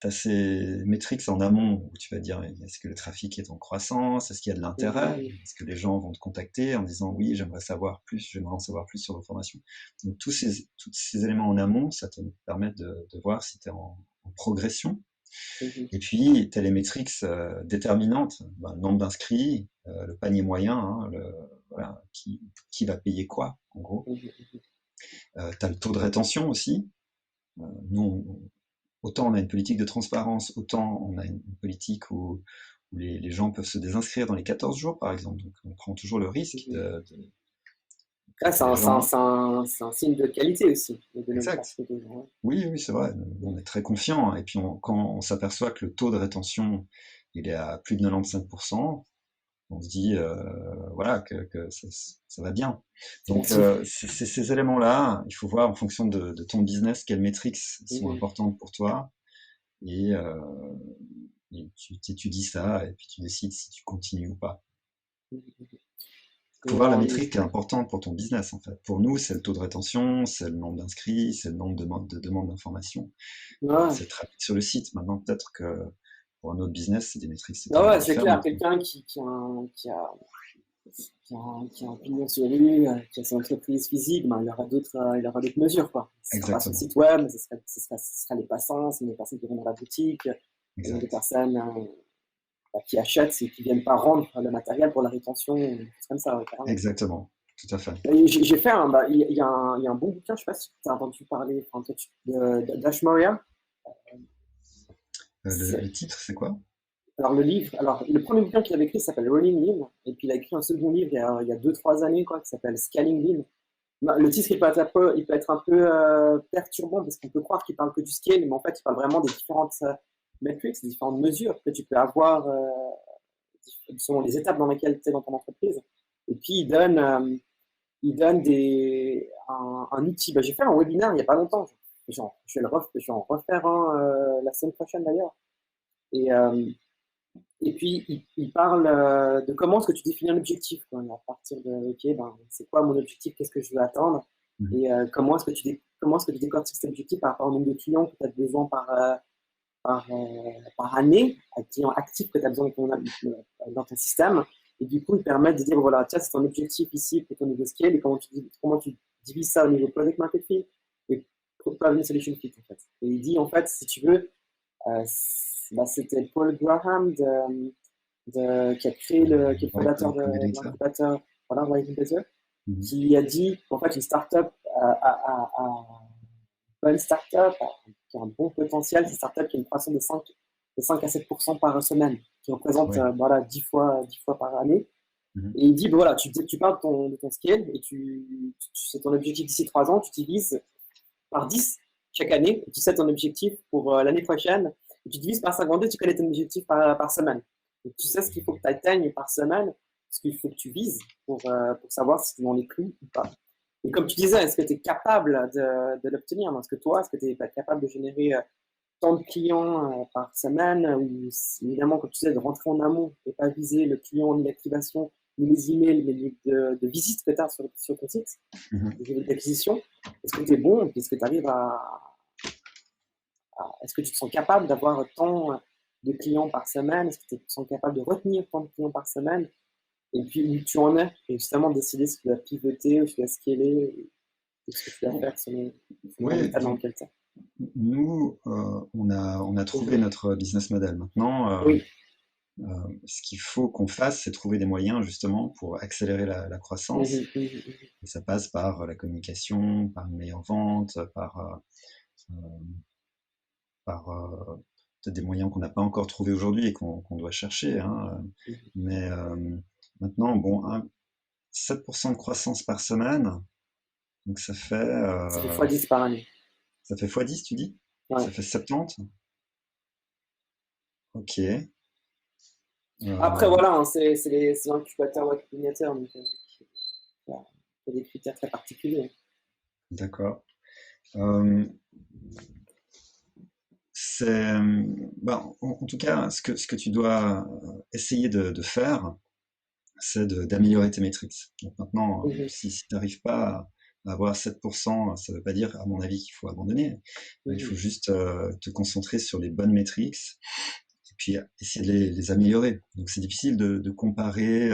ces métriques en amont où tu vas dire est-ce que le trafic est en croissance, est-ce qu'il y a de l'intérêt, Mhm. est-ce que les gens vont te contacter en disant oui, j'aimerais en savoir plus sur vos formations. Donc tous ces éléments en amont, ça te permet de voir si tu es en progression. Mhm. Et puis, tu as les métriques déterminantes, ben, le nombre d'inscrits, le panier moyen, hein, voilà, qui va payer quoi, en gros. Mhm. Tu as le taux de rétention aussi. Nous, autant on a une politique de transparence, autant on a une politique où les gens peuvent se désinscrire dans les 14 jours, par exemple. Donc, on prend toujours le risque Mhm. Ah, que les gens... c'est un signe de qualité aussi, de donner une Exact. partie de gens. Oui, oui, c'est vrai. On est très confiant. Et puis, quand on s'aperçoit que le taux de rétention, il est à plus de 95%, on se dit voilà que ça va bien. Donc c'est ces éléments-là, il faut voir en fonction de ton business quelles métriques sont Mhm. importantes pour toi et, tu étudies ça et puis tu décides si tu continues ou pas. Mhm. Il faut Et, voir la métrique qui est importante pour ton business en fait. Pour nous, c'est le taux de rétention, c'est le nombre d'inscrits, c'est le nombre de demandes d'informations. ouais. C'est le trafic sur le site. Maintenant, peut-être que pour un autre business, c'est des métriques Ah totalement ouais, c'est clair, différentes. quelqu'un qui a un pignon sur rue, qui a son entreprise physique, ben, il aura d'autres mesures, quoi. Ce sera pas son Exactement. site web, ce sera les passants, c'est des personnes qui vont dans la boutique, et des Exact. personnes qui achètent et qui viennent pas rendre le matériel pour la rétention, des choses comme ça, ouais, carrément. Exactement. Tout à fait. Et j'ai fait il y a un bon bouquin, je sais pas si tu as entendu parler, enfin, toi, d'Ash Maurya. Le titre, c'est quoi? Alors le premier bouquin qu'il avait écrit s'appelle Rolling Lean, et puis il a écrit un second livre il y a 2-3 années, quoi, qui s'appelle Scaling Lean. Bah, le titre il peut être un peu perturbant parce qu'on peut croire qu'il parle que du scale, mais en fait il parle vraiment des différentes metrics, des différentes mesures que tu peux avoir selon les étapes dans lesquelles tu es dans ton entreprise. Et puis il donne un outil. Bah, j'ai fait un webinaire il n'y a pas longtemps. Je vais en refaire un la semaine prochaine d'ailleurs. Et Et puis, il parle de comment est-ce que tu définis un objectif, quoi, à partir de, ok, ben, c'est quoi mon objectif, qu'est-ce que je veux atteindre, Mhm. et comment est-ce que tu décortiques cet objectif par rapport au nombre de clients que tu as besoin par année, clients actifs que tu as besoin dans ton système. Et du coup, ils permettent de dire, voilà, tiens, c'est ton objectif ici pour ton niveau scale, et comment tu divises ça au niveau product market fit et problem solution fit, en fait. Et il dit, en fait, si tu veux, bah, c'était Paul Graham qui a créé qui est le fondateur Y de Combinator. l'incubateur, voilà, Y Combinator, Mhm. qui a dit qu'en fait, une startup bonne startup qui a un bon potentiel, c'est une startup qui a une croissance de 5 à 7% par semaine, qui représente Ouais. voilà, 10 fois par année. Mhm. Et il dit, voilà, tu parles de ton scale et c'est ton objectif d'ici 3 ans, tu divises par 10 chaque année, et tu sais ton objectif pour l'année prochaine, et tu divises par 52, tu connais ton objectif par semaine. Donc, tu sais ce qu'il faut que tu atteignes par semaine, ce qu'il faut que tu vises pour savoir si tu es dans les clous ou pas. Et comme tu disais, est-ce que tu es capable de l'obtenir? Est-ce que toi, est-ce que tu es capable de générer tant de clients par semaine, ou évidemment, comme tu disais, de rentrer en amont et pas viser le client ni l'activation, ni les emails, mais de visites que tu as sur ton site, Mhm. d'acquisition. Est-ce que tu es bon? Est-ce que tu arrives est-ce que tu te sens capable d'avoir tant de clients par semaine? Est-ce que tu te sens capable de retenir tant de clients par semaine? Et puis où tu en es? Et justement décider ce que tu vas pivoter, ou ce que tu vas scaler, et ce que tu vas faire selon Oui, l'état dans donc lequel tu es. nous, on a trouvé notre business model. Maintenant, Oui. ce qu'il faut qu'on fasse, c'est trouver des moyens justement pour accélérer la croissance. Mhm, mhm, Et ça passe par la communication, par une meilleure vente, euh, par peut-être des moyens qu'on n'a pas encore trouvés aujourd'hui et qu'on doit chercher, hein. mhm. Mais maintenant, bon, 7% de croissance par semaine, donc Ça fait x10 par année. ça fait x10, tu dis? Ouais. Ça fait 70? Ok. Après, Euh, voilà, hein, c'est l'incubateur Web Combinator, donc il y a des critères très particuliers. d'accord. Euh, c'est, ben, en tout cas, ce que tu dois essayer de faire, c'est d'améliorer tes métriques. Donc maintenant, Mhm, si tu n'arrives pas à avoir 7%, ça ne veut pas dire, à mon avis, qu'il faut abandonner. Il faut mhm, juste te concentrer sur les bonnes métriques et puis essayer de les améliorer. Donc c'est difficile de comparer,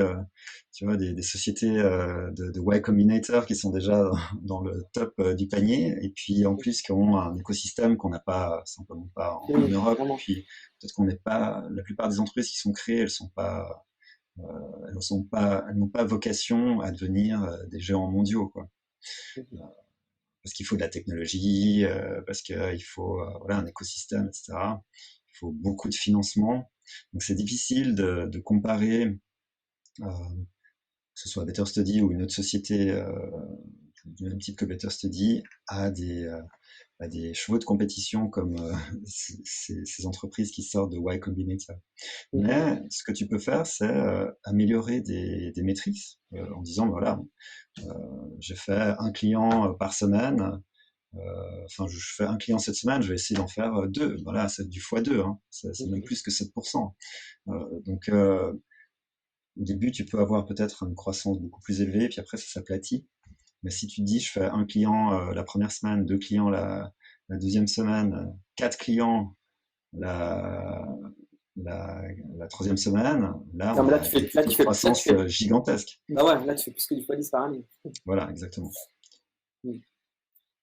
tu vois, des sociétés de Y Combinator qui sont déjà dans le top du panier, et puis en plus qui ont un écosystème qu'on n'a pas simplement pas en mhm, Europe. Et vraiment. puis peut-être qu'on n'est pas, la plupart des entreprises qui sont créées, euh, elles n'ont pas vocation à devenir des géants mondiaux, quoi. Mhm, Parce qu'il faut de la technologie, parce qu'il faut voilà, un écosystème, etc. Il faut beaucoup de financement. Donc c'est difficile de comparer, que ce soit Better Study ou une autre société du même type que Better Study, à des chevaux de compétition comme ces entreprises qui sortent de Y Combinator. mhm, Mais ce que tu peux faire, c'est améliorer des métriques en disant, voilà, j'ai fait un client par semaine, enfin, je fais un client cette semaine, je vais essayer d'en faire deux. Voilà, c'est du x2, hein. C'est même mhm, plus que 7%. Donc, au début, tu peux avoir peut-être une croissance beaucoup plus élevée, puis après, ça s'aplatit. Mais si tu te dis, je fais un client la première semaine, deux clients la deuxième semaine, quatre clients la, la, la troisième semaine, là, non, on mais a des taux de là, tu croissance fais, gigantesques. bah ouais, là, tu fais plus que du x10 par année. Voilà, exactement. Mhm.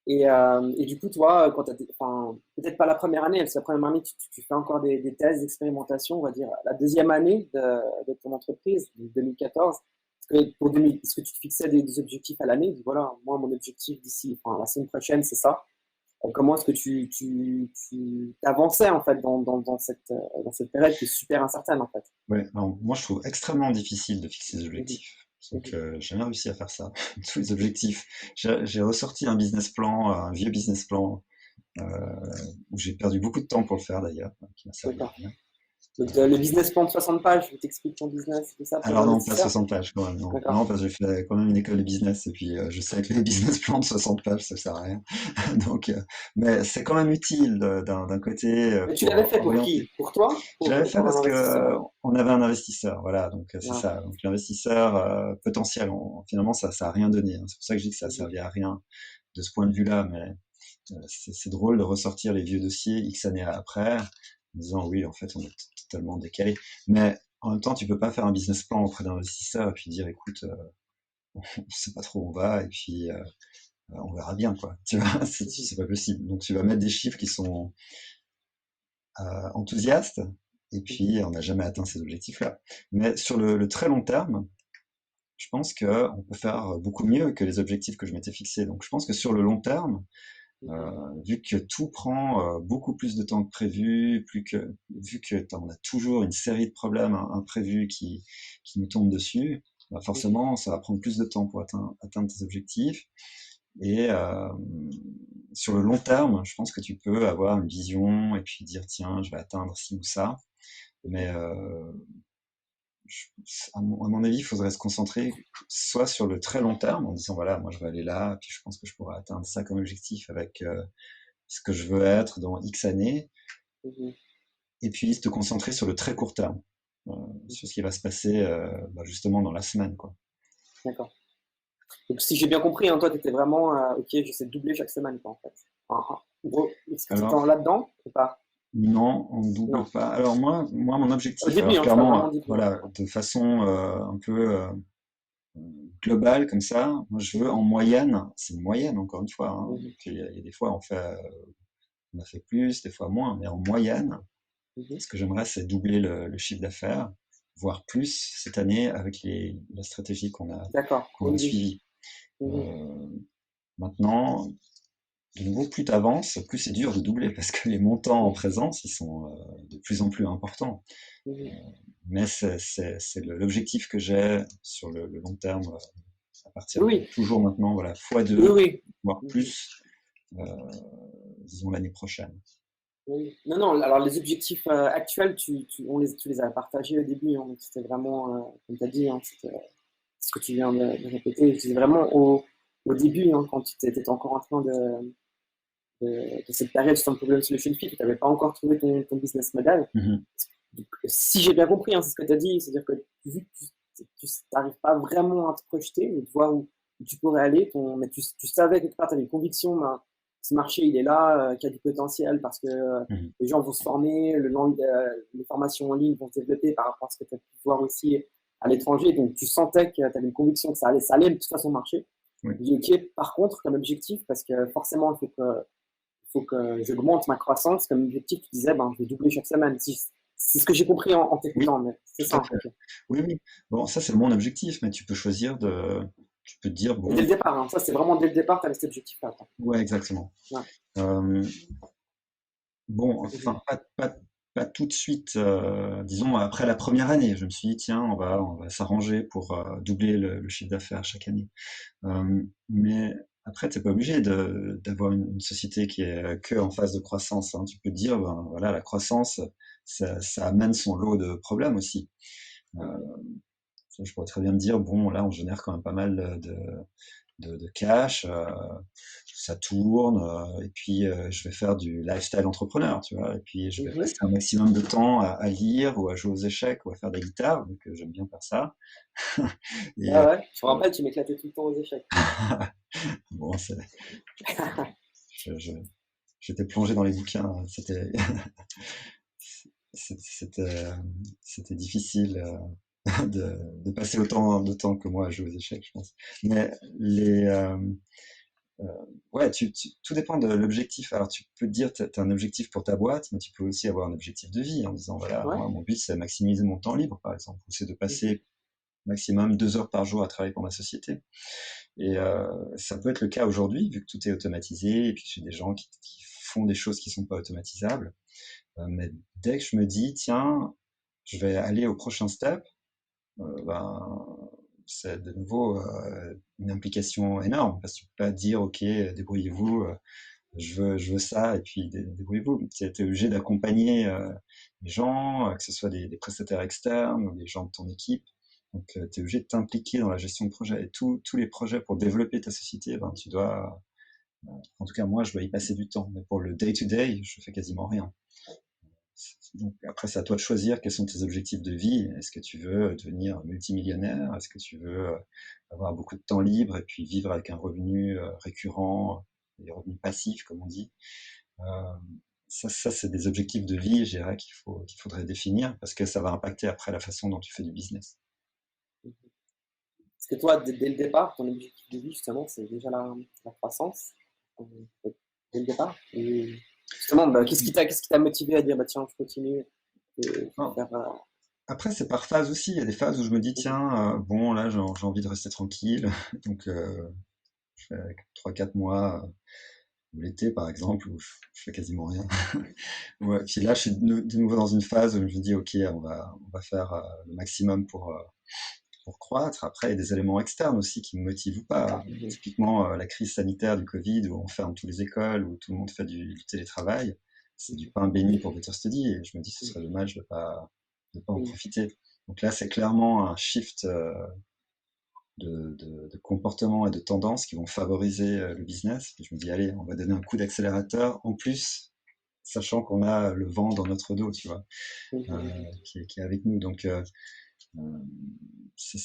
Et du coup, toi, enfin, peut-être pas la première année, parce que la première année, tu fais encore des thèses d'expérimentation, on va dire, la deuxième année de ton entreprise, de 2014. Est-ce que tu te fixais des objectifs à l'année? Voilà, moi, mon objectif d'ici, enfin, la semaine prochaine, c'est ça. Comment est-ce que tu avançais, en fait, dans cette période qui est super incertaine, en fait? Ouais, alors, moi, je trouve extrêmement difficile de fixer des Mhm, objectifs. Donc, mhm, j'ai jamais réussi à faire ça. Tous les objectifs. J'ai ressorti un business plan, un vieux business plan, où j'ai perdu beaucoup de temps pour le faire d'ailleurs, qui m'a servi à d'accord. rien. Donc, le business plan de 60 pages, où tu expliques ton business et tout ça pour les Alors non, pas investisseurs. 60 pages quand même, non. D'accord. Non, parce que j'ai fait quand même une école de business et puis je sais que les business plans de 60 pages, ça sert à rien. Donc, mais c'est quand même utile d'un côté Mais tu pour l'avais fait pour orienter. qui? Pour toi? Je l'avais fait Pour un parce que investisseur? on avait un investisseur, voilà, donc c'est Ah. ça. Donc l'investisseur potentiel, finalement, ça a rien donné, hein. C'est pour ça que je dis que ça a Mhm. servi à rien de ce point de vue-là, mais c'est drôle de ressortir les vieux dossiers X années après, en disant oui, en fait, on est totalement décalé. Mais en même temps, tu peux pas faire un business plan auprès d'un investisseur et puis dire, écoute, on sait pas trop où on va et puis on verra bien, quoi. Tu vois, Mhm. c'est pas possible. Donc tu vas mettre des chiffres qui sont enthousiastes et Mhm. puis on n'a jamais atteint ces objectifs-là. Mais sur le très long terme, je pense qu'on peut faire beaucoup mieux que les objectifs que je m'étais fixés. Donc je pense que sur le long terme, Mhm. vu que tout prend beaucoup plus de temps que prévu, vu que on a toujours une série de problèmes imprévus qui nous tombent dessus, bah Mhm. forcément, ça va prendre plus de temps pour atteindre tes objectifs. Et sur le long terme, je pense que tu peux avoir une vision et puis dire, tiens, je vais atteindre ci ou ça. Mais je- à mon avis, il faudrait se concentrer soit sur le très long terme en disant, voilà, moi je vais aller là, puis je pense que je pourrais atteindre ça comme objectif avec ce que je veux être dans X années, Mhm. et puis te concentrer sur le très court terme, euh, sur Mhm. ce qui va se passer bah, justement dans la semaine, quoi. D'accord. Donc, si j'ai bien compris, hein, toi, tu étais vraiment, ok, j'essaie de doubler chaque semaine, quoi, en fait. Gros, est-ce que tu étais Alors, là-dedans ou pas? non, on ne double Non. pas. Alors moi, mon Au objectif, début, alors hein, je parle clairement, vraiment au début. voilà, de façon un peu globale comme ça, moi je veux en Mhm. moyenne, c'est une moyenne encore une fois, hein, Mhm. donc il y a des fois on a fait plus, des fois moins, mais en moyenne, Mhm. ce que j'aimerais, c'est doubler le chiffre d'affaires, voire plus cette année avec la stratégie D'accord. qu'on a Oui, suivie. oui. Euh, Maintenant, de nouveau, plus tu avances, plus c'est dur de doubler parce que les montants en Mhm. présence, ils sont de plus en plus importants. Mhm. Mais c'est l'objectif que j'ai sur le long terme, à partir de Oui, toujours maintenant, voilà, fois oui, 2, oui. voire Mhm. plus, euh, disons l'année prochaine. Oui. Non, non, alors les objectifs actuels, tu les as partagés au début, hein, donc c'était vraiment, comme tu as dit, hein, c'était ce que tu viens de répéter, c'était vraiment au début, hein, quand tu étais encore en train de cette période sur ton problem solution fit, tu n'avais pas encore trouvé ton business model. Mhm. Donc, si j'ai bien compris, hein, c'est ce que tu as dit, c'est-à-dire que vu que tu n'arrives pas vraiment à te projeter, ou de voir où tu pourrais aller, mais tu savais quelque part, tu avais une conviction, ben, ce marché il est là, qu'il y a du potentiel parce que Mhm. les gens vont se former, les formations en ligne vont se développer par rapport à ce que tu as pu voir aussi à l'étranger. Donc tu sentais que tu avais une conviction que ça allait de toute façon marcher. Oui. Je dis, ok, par contre, comme objectif, parce que forcément, il faut que j'augmente ma croissance, comme objectif, tu disais, ben, je vais doubler chaque semaine. C'est ce que j'ai compris en Oui, t'écoutant, mais c'est tout à ça. fait. Ok. Oui, oui. Bon, ça c'est mon objectif, mais tu peux choisir tu peux te dire, Et dès bon, le départ, hein, ça c'est vraiment dès le départ, tu avais cet objectif-là. Quoi. ouais, exactement. Ouais. Euh, Bon, Mhm. enfin, pas tout de suite, disons après la première année. Je me suis dit, tiens, on va s'arranger pour doubler le chiffre d'affaires chaque année. Mais après, t'es pas obligé d'avoir une société qui est que en phase de croissance, hein. Tu peux te dire, ben voilà, la croissance, ça amène son lot de problèmes aussi. Euh, Mhm. je pourrais très bien me dire, bon, là, on génère quand même pas mal de cash, ça tourne, et puis je vais faire du lifestyle entrepreneur, tu vois, et puis je vais Mhm. passer un maximum de temps à lire ou à jouer aux échecs ou à faire de la guitare, donc j'aime bien faire ça. Et Ah ouais, je me rappelle, tu m'éclatais tout le temps aux échecs. bon, je- je- j'étais plongé dans les bouquins, hein. C'était, c'était difficile de passer autant de temps que moi à jouer aux échecs, je pense. Mais euh, ouais, tout dépend de l'objectif. Alors, tu peux te dire, tu as un objectif pour ta boîte, mais tu peux aussi avoir un objectif de vie en disant, voilà, Ouais. moi, mon but, c'est de maximiser mon temps libre, par exemple, ou c'est de Mhm. passer maximum 2 heures par jour à travailler pour ma société. Et ça peut être le cas aujourd'hui, vu que tout est automatisé, et puis que j'ai des gens qui font des choses qui sont pas automatisables. Mais dès que je me dis, tiens, je vais aller au prochain step, ben, c'est de nouveau une implication énorme, parce que tu peux pas dire, ok, débrouillez-vous, je veux ça, et puis débrouillez-vous. Tu es obligé d'accompagner les gens, que ce soit des prestataires externes ou des gens de ton équipe. Donc, tu es obligé de t'impliquer dans la gestion de projet. Et tous les projets pour développer ta société, ben, tu dois, en tout cas, moi, je dois y passer du temps. Mais pour le day-to-day, je fais quasiment rien. Donc, après, c'est à toi de choisir quels sont tes objectifs de vie. Est-ce que tu veux devenir multimillionnaire? Est-ce que tu veux avoir beaucoup de temps libre et puis vivre avec un revenu récurrent, des revenus passifs, comme on dit? Euh, ça c'est des objectifs de vie, je dirais, qu'il faudrait définir parce que ça va impacter après la façon dont tu fais du business. Parce que toi, dès le départ, ton objectif de vie, justement, c'est déjà la croissance. Dès le départ. Et justement, bah, qu'est-ce qui t'a motivé à dire, bah, tiens, je continue et je vais Non. faire. Après, c'est par phase aussi. Il y a des phases où je me dis, tiens, bon, là, j'ai envie de rester tranquille. Donc, je fais 3-4 mois, l'été, par exemple, où je fais quasiment rien. Ouais, puis là, je suis de nouveau dans une phase où je me dis, OK, on va faire le maximum pour croître. Après, il y a des éléments externes aussi qui me motivent ou pas. Typiquement, la crise sanitaire du Covid, où on ferme toutes les écoles, où tout le monde fait du télétravail. C'est du pain béni pour Better Study, et je me dis, ce serait dommage de pas en profiter. Donc là, c'est clairement un shift de comportement et de tendance qui vont favoriser le business. Et je me dis, allez, on va donner un coup d'accélérateur. En plus, sachant qu'on a le vent dans notre dos, tu vois, qui est avec nous. Donc, euh, c'est,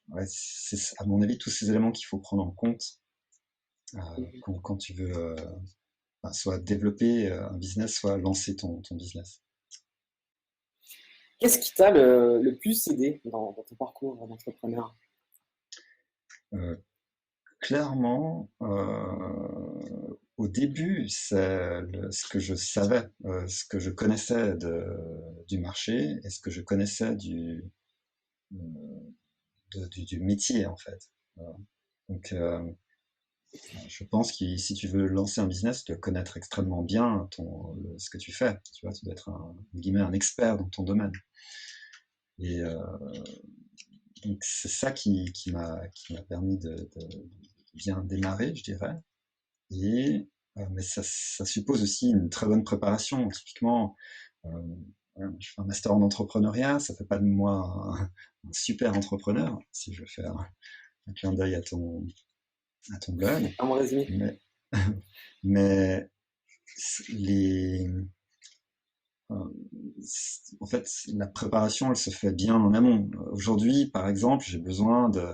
ouais, c'est, à mon avis, tous ces éléments qu'il faut prendre en compte quand tu veux soit développer un business, soit lancer ton business. Qu'est-ce qui t'a le plus aidé dans ton parcours d'entrepreneur? Euh, Clairement, au début, c'est ce que je savais, ce que je connaissais du marché et ce que je connaissais du métier, en fait. Voilà. Donc, je pense que si tu veux lancer un business, tu dois connaître extrêmement bien ce que tu fais. Tu vois, tu dois être un expert dans ton domaine. Et donc, c'est ça qui m'a permis de bien démarrer, je dirais. Et, mais ça suppose aussi une très bonne préparation. Typiquement, euh, je fais un master en entrepreneuriat, ça fait pas de moi un super entrepreneur, si je fais un clin d'œil à ton blog. À mon résumé. Mais, mais les, euh, en fait, la préparation, elle se fait bien en amont. Aujourd'hui, par exemple, j'ai besoin de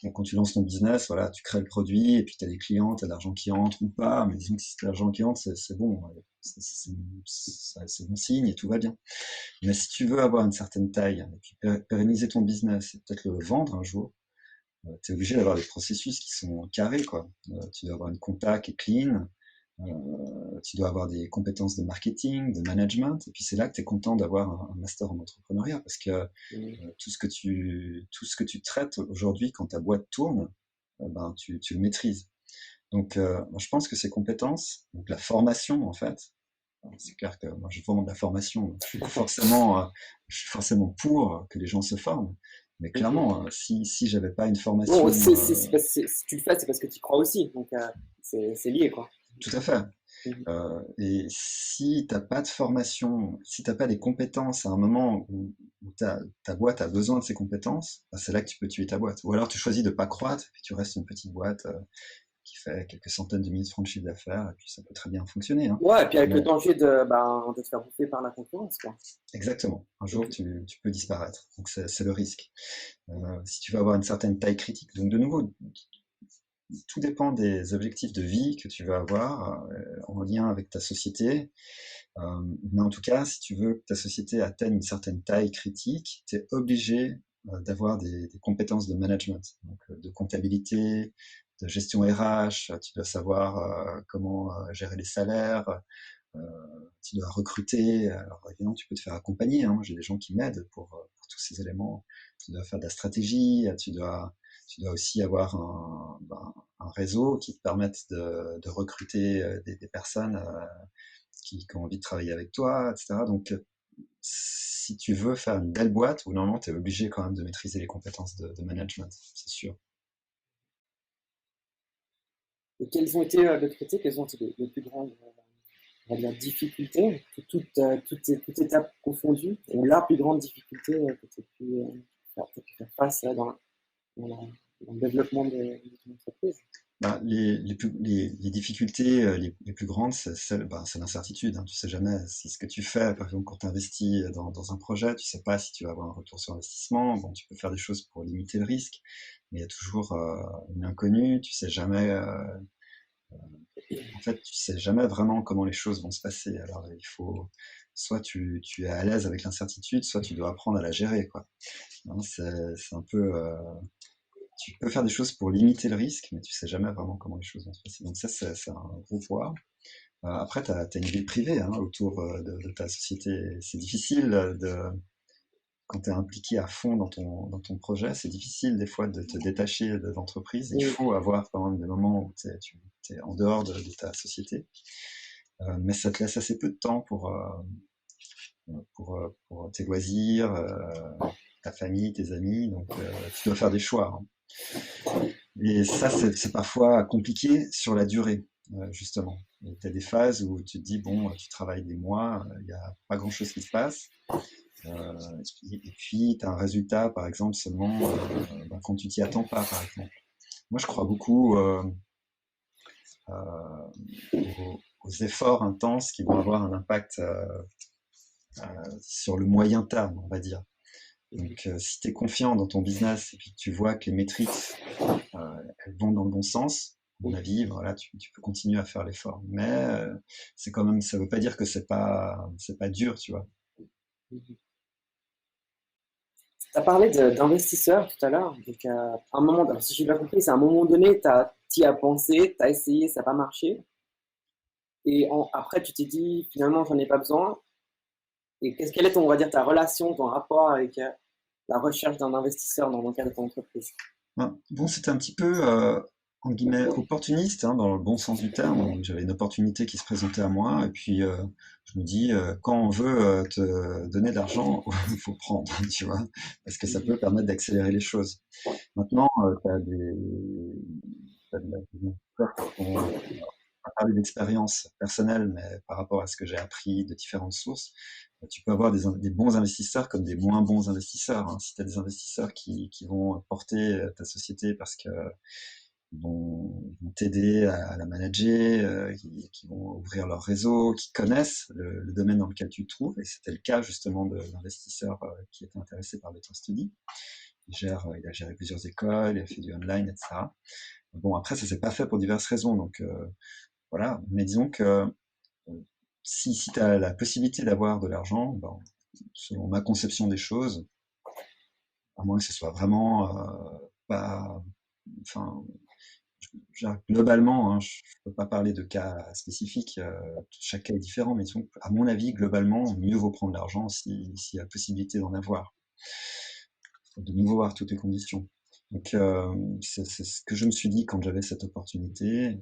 donc, quand tu lances ton business, voilà, tu crées le produit et puis tu as des clients, tu as de l'argent qui entre ou pas, mais disons que si tu as de l'argent qui entre, c'est bon, c'est bon signe et tout va bien. Mais si tu veux avoir une certaine taille et puis pérenniser ton business et peut-être le vendre un jour, tu es obligé d'avoir des processus qui sont carrés, quoi. Tu dois avoir une compta qui est clean, tu dois avoir des compétences de marketing, de management, et puis c'est là que tu es content d'avoir un master en entrepreneuriat, parce que tout ce que tu traites aujourd'hui quand ta boîte tourne, ben, tu le maîtrises. Donc, moi, je pense que ces compétences, donc la formation en fait, c'est clair que moi je vends de la formation, je suis forcément pour que les gens se forment, mais clairement, si j'avais pas une Bon, formation, si tu le fais, c'est parce que tu y crois aussi. Donc, c'est lié, quoi. tout à fait. Et si t'as pas de formation, si t'as pas des compétences à un moment où ta boîte a besoin de ces compétences, bah, c'est là que tu peux tuer ta boîte. Ou alors tu choisis de pas croître, et puis tu restes une petite boîte qui fait quelques centaines de milliers de francs de chiffre d'affaires, et puis ça peut très bien fonctionner, hein. Ouais, et puis avec le Mais danger de te faire bouffer par la concurrence, quoi. exactement, un jour tu peux disparaître. Donc c'est le risque. Si tu veux avoir une certaine taille critique. Donc de nouveau, tout dépend des objectifs de vie que tu veux avoir en lien avec ta société. Mais en tout cas, si tu veux que ta société atteigne une certaine taille critique, tu es obligé d'avoir des compétences de management, donc de comptabilité, de gestion RH, tu dois savoir comment gérer les salaires, euh, tu dois recruter. Alors évidemment, tu peux te faire accompagner, hein. J'ai des gens qui m'aident pour tous ces éléments. Tu dois faire de la stratégie, tu dois aussi avoir un réseau qui te permette de recruter des personnes qui ont envie de travailler avec toi, etc. Donc, si tu veux faire une belle boîte, ou normalement, tu es obligé quand même de maîtriser les compétences de management, c'est sûr. Et quelles ont été, de l'autre côté, quelles ont été les plus grandes, on va dire, difficultés, toute étape confondue, ou la plus grande difficulté que tu as pu faire face dans la- dans le développement de ton entreprise? Bah, les difficultés les plus grandes, c'est l'incertitude. Hein. Tu sais jamais si ce que tu fais, par exemple, quand tu investis dans un projet, tu sais pas si tu vas avoir un retour sur investissement. Bon, tu peux faire des choses pour limiter le risque, mais il y a toujours une inconnue. Tu sais jamais. En fait, tu sais jamais vraiment comment les choses vont se passer. Alors, il faut soit tu es à l'aise avec l'incertitude, soit tu dois apprendre à la gérer, quoi. Hein, c'est un peu. Tu peux faire des choses pour limiter le risque, mais tu sais jamais vraiment comment les choses vont se passer. Donc ça, c'est un gros poids. Après, tu as une vie privée hein, autour de ta société. C'est difficile quand tu es impliqué à fond dans ton projet, c'est difficile des fois de te détacher de l'entreprise. Il Oui, faut avoir quand même des moments où tu es en dehors de ta société. Mais ça te laisse assez peu de temps pour tes loisirs, ta famille, tes amis. Donc, tu dois faire des choix. Hein. Et ça, c'est parfois compliqué sur la durée, justement. Tu as des phases où tu te dis, bon, tu travailles des mois, il n'y a pas grand-chose qui se passe. Et puis, tu as un résultat, par exemple, seulement quand tu t'y attends pas, par exemple. Moi, je crois beaucoup aux efforts intenses qui vont avoir un impact sur le moyen terme, on va dire. Donc, si tu es confiant dans ton business et puis que tu vois que les métriques elles vont dans le bon sens, à mon avis, voilà, tu peux continuer à faire l'effort. Mais c'est quand même, ça veut pas dire que c'est pas dur, tu vois. tu as parlé d'investisseurs tout à l'heure. Donc, à un moment, alors, si j'ai bien compris, c'est à un moment donné, tu y as pensé, tu as essayé, ça n'a pas marché. Et après, tu t'es dit, finalement, j'en ai pas besoin. Et quelle est, on va dire, ta relation, ton rapport avec la recherche d'un investisseur dans le cadre de ton entreprise? Bon, c'était un petit peu, en guillemets, opportuniste, hein, dans le bon sens du terme. J'avais une opportunité qui se présentait à moi, et puis je me dis, quand on veut te donner de l'argent, il faut prendre, tu vois, parce que ça peut permettre d'accélérer les choses. Maintenant, t'as des investisseurs qui sont pas parler d'expérience personnelle, mais par rapport à ce que j'ai appris de différentes sources, tu peux avoir des bons investisseurs comme des moins bons investisseurs. Hein. Si tu as des investisseurs qui vont porter ta société parce que vont t'aider à la manager, qui vont ouvrir leur réseau, qui connaissent le domaine dans lequel tu te trouves, et c'était le cas justement de l'investisseur qui était intéressé par Better Study. Il a géré plusieurs écoles, il a fait du online, etc. Bon, après, ça s'est pas fait pour diverses raisons, donc voilà. Mais disons que si tu as la possibilité d'avoir de l'argent, ben, selon ma conception des choses, à moins que ce soit vraiment pas. Enfin, globalement, hein, je ne peux pas parler de cas spécifiques, chaque cas est différent, mais disons, à mon avis, globalement, mieux vaut prendre l'argent s'il y a possibilité d'en avoir, de nouveau voir toutes les conditions. Donc, c'est ce que je me suis dit quand j'avais cette opportunité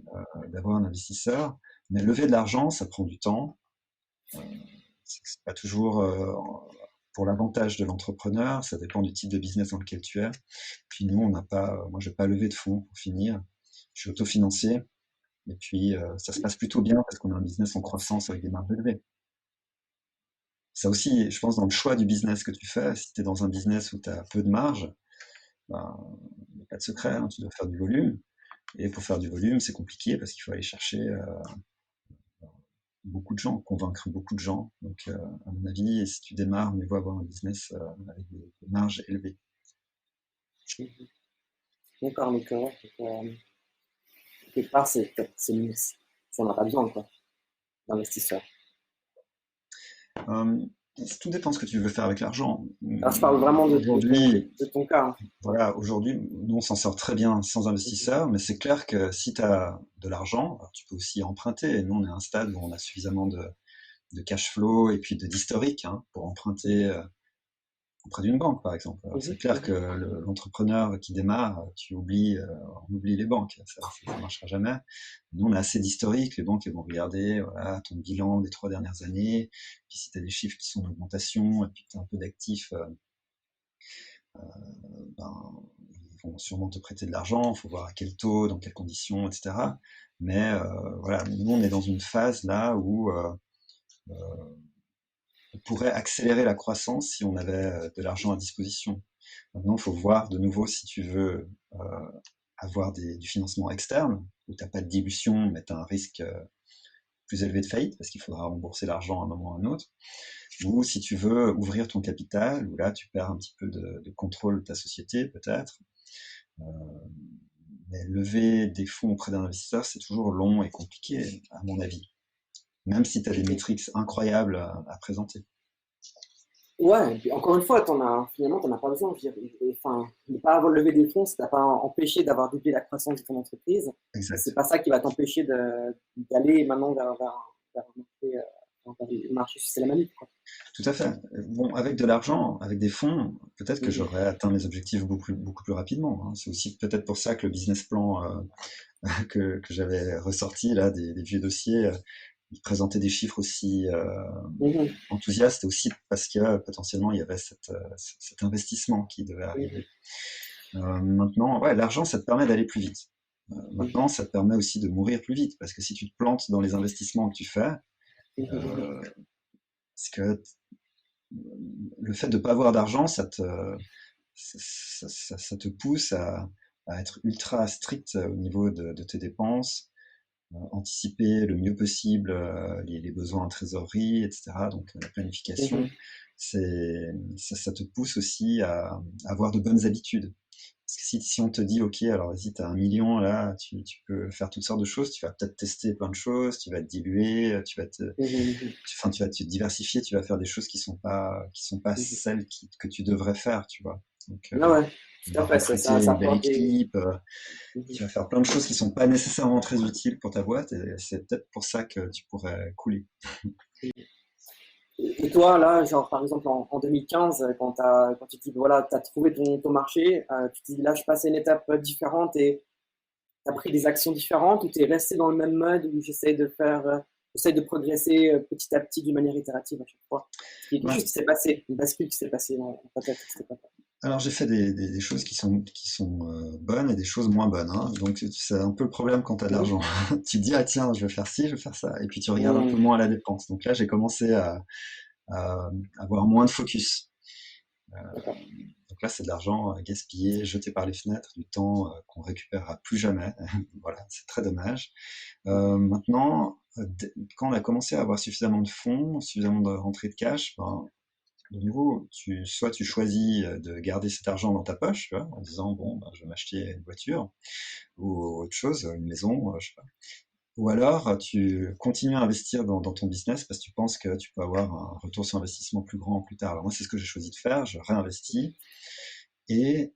d'avoir un investisseur. Mais lever de l'argent, ça prend du temps. C'est pas toujours pour l'avantage de l'entrepreneur, ça dépend du type de business dans lequel tu es. Puis nous, on n'a pas, moi, j'ai pas levé de fonds pour finir. Je suis autofinancé. Et puis, ça se passe plutôt bien parce qu'on a un business en croissance avec des marges élevées. Ça aussi, je pense, dans le choix du business que tu fais, si tu es dans un business où tu as peu de marge, ben, il n'y a pas de secret, hein, tu dois faire du volume. Et pour faire du volume, c'est compliqué parce qu'il faut aller chercher beaucoup de gens, convaincre beaucoup de gens. Donc, à mon avis, si tu démarres, mieux vaut avoir un business avec des marges élevées. D'accord, donc, ouais, quelque part, ça n'a pas besoin, quoi, d'investisseurs. Euh, Tout dépend de ce que tu veux faire avec l'argent. Alors, je parle vraiment Aujourd'hui, de ton cas. Hein. voilà, aujourd'hui, nous, on s'en sort très bien sans investisseurs, mais c'est clair que si tu as de l'argent, alors tu peux aussi emprunter. Et nous, on est à un stade où on a suffisamment de cash flow et puis d'historique hein, pour emprunter auprès d'une banque, par exemple. Alors, c'est clair que l'entrepreneur qui démarre, on oublie les banques, ça marchera jamais. Nous, on a assez d'historique, les banques elles vont regarder voilà, ton bilan des 3 dernières années, puis si tu as des chiffres qui sont en augmentation, et puis tu as un peu d'actifs, ben, vont sûrement te prêter de l'argent, il faut voir à quel taux, dans quelles conditions, etc. Mais voilà, nous, on est dans une phase là où on pourrait accélérer la croissance si on avait de l'argent à disposition. Maintenant, il faut voir de nouveau si tu veux avoir du financement externe, où tu n'as pas de dilution, mais tu as un risque plus élevé de faillite, parce qu'il faudra rembourser l'argent à un moment ou à un autre, ou si tu veux ouvrir ton capital, où là, tu perds un petit peu de contrôle de ta société, peut-être. Mais lever des fonds auprès d'un investisseur, c'est toujours long et compliqué, à mon avis, même si tu as des métriques incroyables à présenter. Ouais, et puis encore une fois, finalement, t'en as pas besoin. Je veux dire, enfin, ne pas avoir levé des fonds, ça t'a pas empêché d'avoir doublé la croissance de ton entreprise. Et c'est Exact. pas ça qui va t'empêcher d'aller maintenant vers le marché sur la manip, quoi. Tout à fait. Bon, avec de l'argent, avec des fonds, peut-être que Mhm. j'aurais atteint mes objectifs beaucoup plus rapidement, hein. C'est aussi peut-être pour ça que le business plan que j'avais ressorti là, des vieux dossiers, il présentait des chiffres aussi Mhm. enthousiastes, aussi parce que potentiellement il y avait cet investissement qui devait Mhm. arriver. Maintenant, ouais, l'argent, ça te permet d'aller plus vite. Mhm. Maintenant, ça te permet aussi de mourir plus vite, parce que si tu te plantes dans les investissements que tu fais, Mhm. euh, c'est que le fait de ne pas avoir d'argent, ça te pousse à être ultra strict au niveau de tes dépenses, anticiper le mieux possible les besoins en trésorerie, etc. Donc la planification, Mhm. ça te pousse aussi à avoir de bonnes habitudes. Parce que si on te dit, OK, alors vas-y, tu as 1 million, là, tu peux faire toutes sortes de choses, tu vas peut-être tester plein de choses, tu vas te diluer, Mhm. enfin, tu vas te diversifier, tu vas faire des choses qui sont pas Mhm. celles que tu devrais faire, tu vois. Donc, Ah ouais, tu tout à vas fait, recruter ça une belle apporte des. équipe, Mhm. tu vas faire plein de choses qui sont pas nécessairement très utiles pour ta boîte, et c'est peut-être pour ça que tu pourrais couler. Et toi, là, genre, par exemple, en 2015, quand tu te dis, voilà, tu as trouvé ton marché, tu te dis, là, je passe à une étape différente et tu as pris des actions différentes ou tu es resté dans le même mode où j'essaie de progresser petit à petit d'une manière itérative à chaque fois. Parce qu'il y a quelque chose Ouais. qui s'est passé, une bascule qui s'est passée dans ta tête. C'était pas ça. Alors j'ai fait des choses qui sont bonnes et des choses moins bonnes, hein. Donc c'est un peu le problème quand tu as de Mhm. l'argent. Tu te dis, ah tiens, je vais faire ci, je vais faire ça. Et puis tu regardes un peu Mhm. moins la dépense. Donc là, j'ai commencé à avoir moins de focus. Euh, D'accord. donc là, c'est de l'argent gaspillé, jeté par les fenêtres, du temps qu'on récupérera plus jamais. Voilà, c'est très dommage. Mhm. Maintenant, quand on a commencé à avoir suffisamment de fonds, suffisamment de rentrées de cash, ben, de nouveau, soit tu choisis de garder cet argent dans ta poche, tu vois, en disant, bon, ben, je vais m'acheter une voiture ou autre chose, une maison, je sais pas. Ou alors, tu continues à investir dans ton business parce que tu penses que tu peux avoir un retour sur investissement plus grand plus tard. Alors moi, c'est ce que j'ai choisi de faire. Je réinvestis et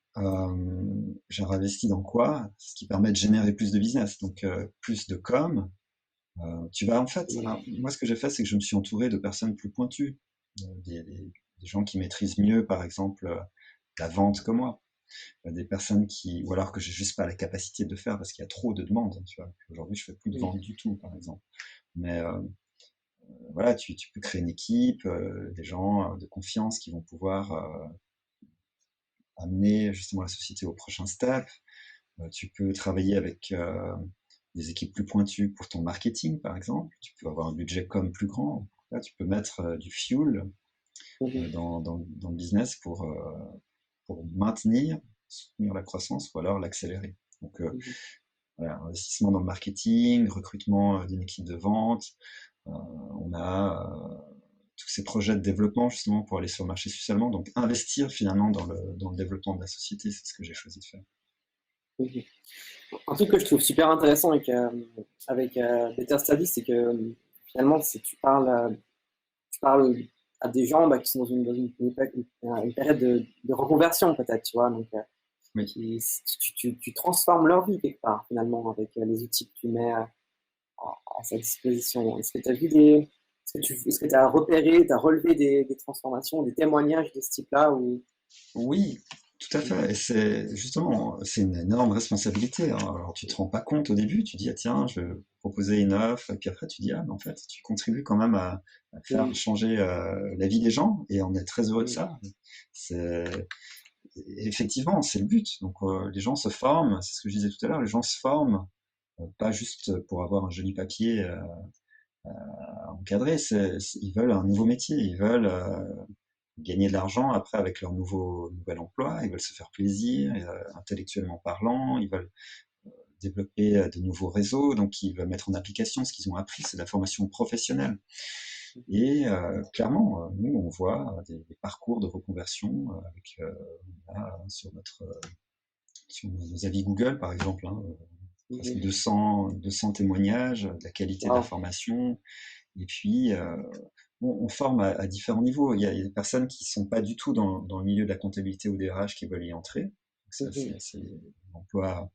j'ai réinvesti dans quoi? Ce qui permet de générer plus de business, donc plus de com. Tu vas en fait, alors, moi, ce que j'ai fait, c'est que je me suis entouré de personnes plus pointues, des gens qui maîtrisent mieux, par exemple, la vente que moi. Des personnes ou alors que j'ai juste pas la capacité de faire parce qu'il y a trop de demandes, tu vois. Aujourd'hui, je fais plus de vente du tout, par exemple. Mais voilà, tu peux créer une équipe, des gens de confiance qui vont pouvoir amener justement la société au prochain step. Tu peux travailler avec des équipes plus pointues pour ton marketing, par exemple. Tu peux avoir un budget com plus grand. Là, tu peux mettre du fuel Mhm. dans le business pour maintenir, soutenir la croissance ou alors l'accélérer. Donc, Mhm. voilà, investissement dans le marketing, recrutement d'une équipe de vente. On a tous ces projets de développement justement pour aller sur le marché suisse allemand. Donc, investir finalement dans le développement de la société, c'est ce que j'ai choisi de faire. Mhm. Un truc que je trouve super intéressant avec Better Studies, c'est que finalement, si tu parles à des gens qui sont une période de reconversion, peut-être, tu vois. Donc, Oui. tu transformes leur vie quelque part, finalement, avec les outils que tu mets à sa disposition. Est-ce que tu as vu est-ce que tu as repéré, tu as relevé des transformations, des témoignages de ce type-là ou... Oui, tout à fait. Et c'est justement, c'est une énorme responsabilité, hein. Alors tu te rends pas compte au début, tu dis ah tiens, je vais proposer une offre, et puis après tu dis ah mais en fait tu contribues quand même à faire Mm, changer la vie des gens, et on est très heureux de mm, ça. C'est effectivement, c'est le but. Donc, les gens se forment, c'est ce que je disais tout à l'heure, les gens se forment, pas juste pour avoir un joli papier encadré, ils veulent un nouveau métier, ils veulent gagner de l'argent après avec leur nouvel emploi, ils veulent se faire plaisir, intellectuellement parlant, ils veulent développer de nouveaux réseaux, donc ils veulent mettre en application ce qu'ils ont appris, c'est de la formation professionnelle. Et clairement, nous, on voit des parcours de reconversion avec là, sur nos avis Google, par exemple, hein, presque 200 témoignages, de la qualité de la formation. Et puis, on forme à différents niveaux. Il y a des personnes qui ne sont pas du tout dans le milieu de la comptabilité ou des RH qui veulent y entrer. Donc ça, c'est l'emploi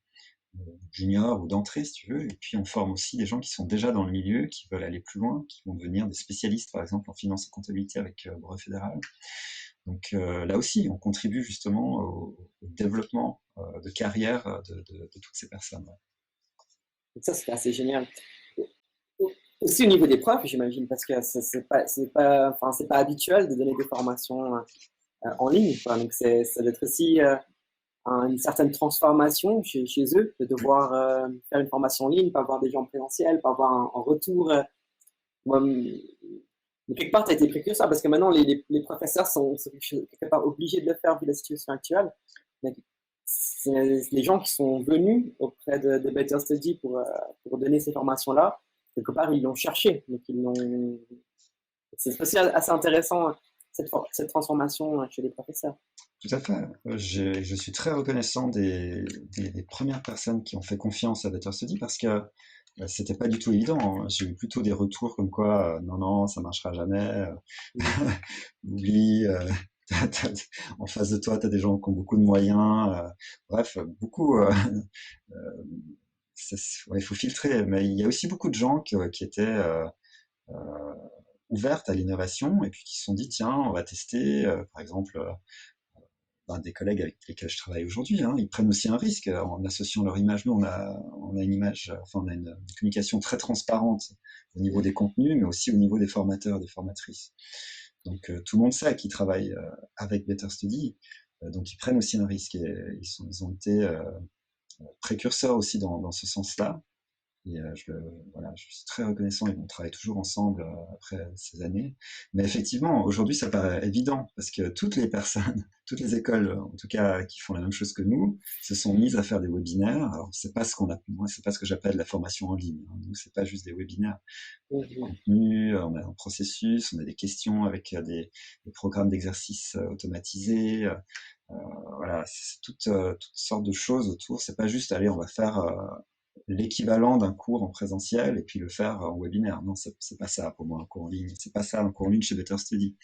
junior ou d'entrée, si tu veux. Et puis, on forme aussi des gens qui sont déjà dans le milieu, qui veulent aller plus loin, qui vont devenir des spécialistes, par exemple, en finance et comptabilité avec le brevet fédéral. Donc là aussi, on contribue justement au développement de carrière de toutes ces personnes. Donc ça, c'est assez génial. Aussi au niveau des profs, j'imagine, parce que c'est pas habituel de donner des formations en ligne, quoi. Donc ça doit être aussi une certaine transformation chez eux, de devoir faire une formation en ligne, pas avoir des gens présentiels, pas avoir un retour. Moi, quelque part, tu as été précurseur, parce que maintenant, les professeurs sont quelque part obligés de le faire vu la situation actuelle. Donc, les gens qui sont venus auprès de Better Study pour donner ces formations-là, quelque part, ils l'ont cherché. Donc, c'est aussi assez intéressant, cette transformation chez les professeurs. Tout à fait. Je suis très reconnaissant des premières personnes qui ont fait confiance à Better Study parce que c'était pas du tout évident, hein. J'ai eu plutôt des retours comme quoi non, non, ça marchera jamais, oublie, en face de toi, tu as des gens qui ont beaucoup de moyens, bref, beaucoup. Ouais, il faut filtrer, mais il y a aussi beaucoup de gens qui étaient ouvertes à l'innovation et puis qui se sont dit tiens, on va tester, par exemple. Des collègues avec lesquels je travaille aujourd'hui, hein, ils prennent aussi un risque en associant leur image. Nous, on a une image, enfin, on a une communication très transparente au niveau des contenus, mais aussi au niveau des formateurs, des formatrices. Donc, tout le monde sait qu'ils travaillent avec Better Study, donc ils prennent aussi un risque et ils ont été précurseurs aussi dans ce sens-là. Et voilà, je suis très reconnaissant et on travaille toujours ensemble après ces années. Mais effectivement, aujourd'hui, ça paraît évident parce que toutes les personnes, toutes les écoles, en tout cas, qui font la même chose que nous, se sont mises à faire des webinaires. Alors, c'est pas ce moi, c'est pas ce que j'appelle la formation en ligne, hein. Nous, c'est pas juste des webinaires. On a des contenus, on a un processus, on a des questions avec des programmes d'exercices automatisés. Voilà, c'est toutes sortes de choses autour. C'est pas juste, allez, on va faire l'équivalent d'un cours en présentiel et puis le faire en webinaire. Non, c'est pas ça pour moi un cours en ligne. C'est pas ça un cours en ligne chez Better Study.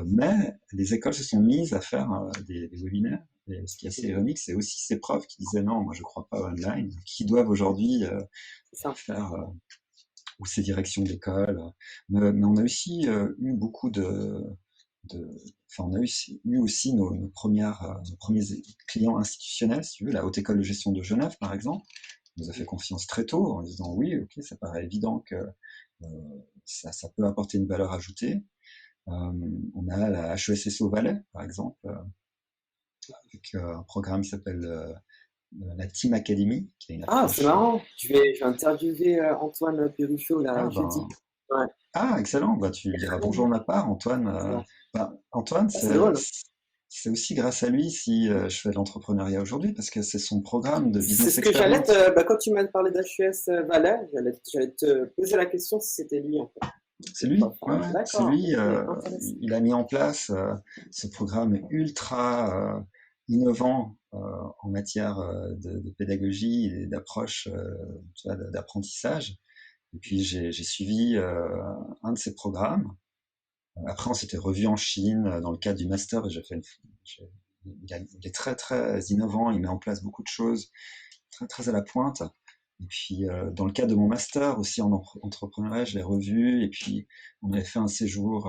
Mais les écoles se sont mises à faire des webinaires. Et ce qui est assez ironique, c'est aussi ces profs qui disaient non, moi je crois pas online, qui doivent aujourd'hui faire ou ces directions d'école. Mais on a aussi eu beaucoup enfin, on a eu aussi nos premiers clients institutionnels, si tu veux, la Haute École de Gestion de Genève, par exemple, nous a fait confiance très tôt en disant oui, ok, ça paraît évident que ça peut apporter une valeur ajoutée. On a la HESSO Valais, par exemple, avec un programme qui s'appelle la Team Academy, qui a une Ah, c'est approche. marrant. Je vais interviewer Antoine Perruchot là, Ah, jeudi. ben, Ouais. excellent, bah, tu lui diras bonjour de ma part, Antoine. Antoine, Ah, c'est drôle. c'est aussi grâce à lui si je fais de l'entrepreneuriat aujourd'hui, parce que c'est son programme de C'est business ce que j'allais experience. quand tu m'as parlé d'HES Valais, j'allais te poser la question si c'était lui en fait. C'est lui, ouais, c'est D'accord, lui. ok, intéressant. Il a mis en place ce programme ultra innovant en matière de pédagogie et d'approche tu vois, d'apprentissage. Et puis j'ai suivi un de ses programmes. Après, on s'était revu en Chine dans le cadre du master et il est très très innovant. Il met en place beaucoup de choses, très très à la pointe. Et puis, dans le cadre de mon master aussi en entrepreneuriat, je l'ai revu. Et puis, on avait fait un séjour,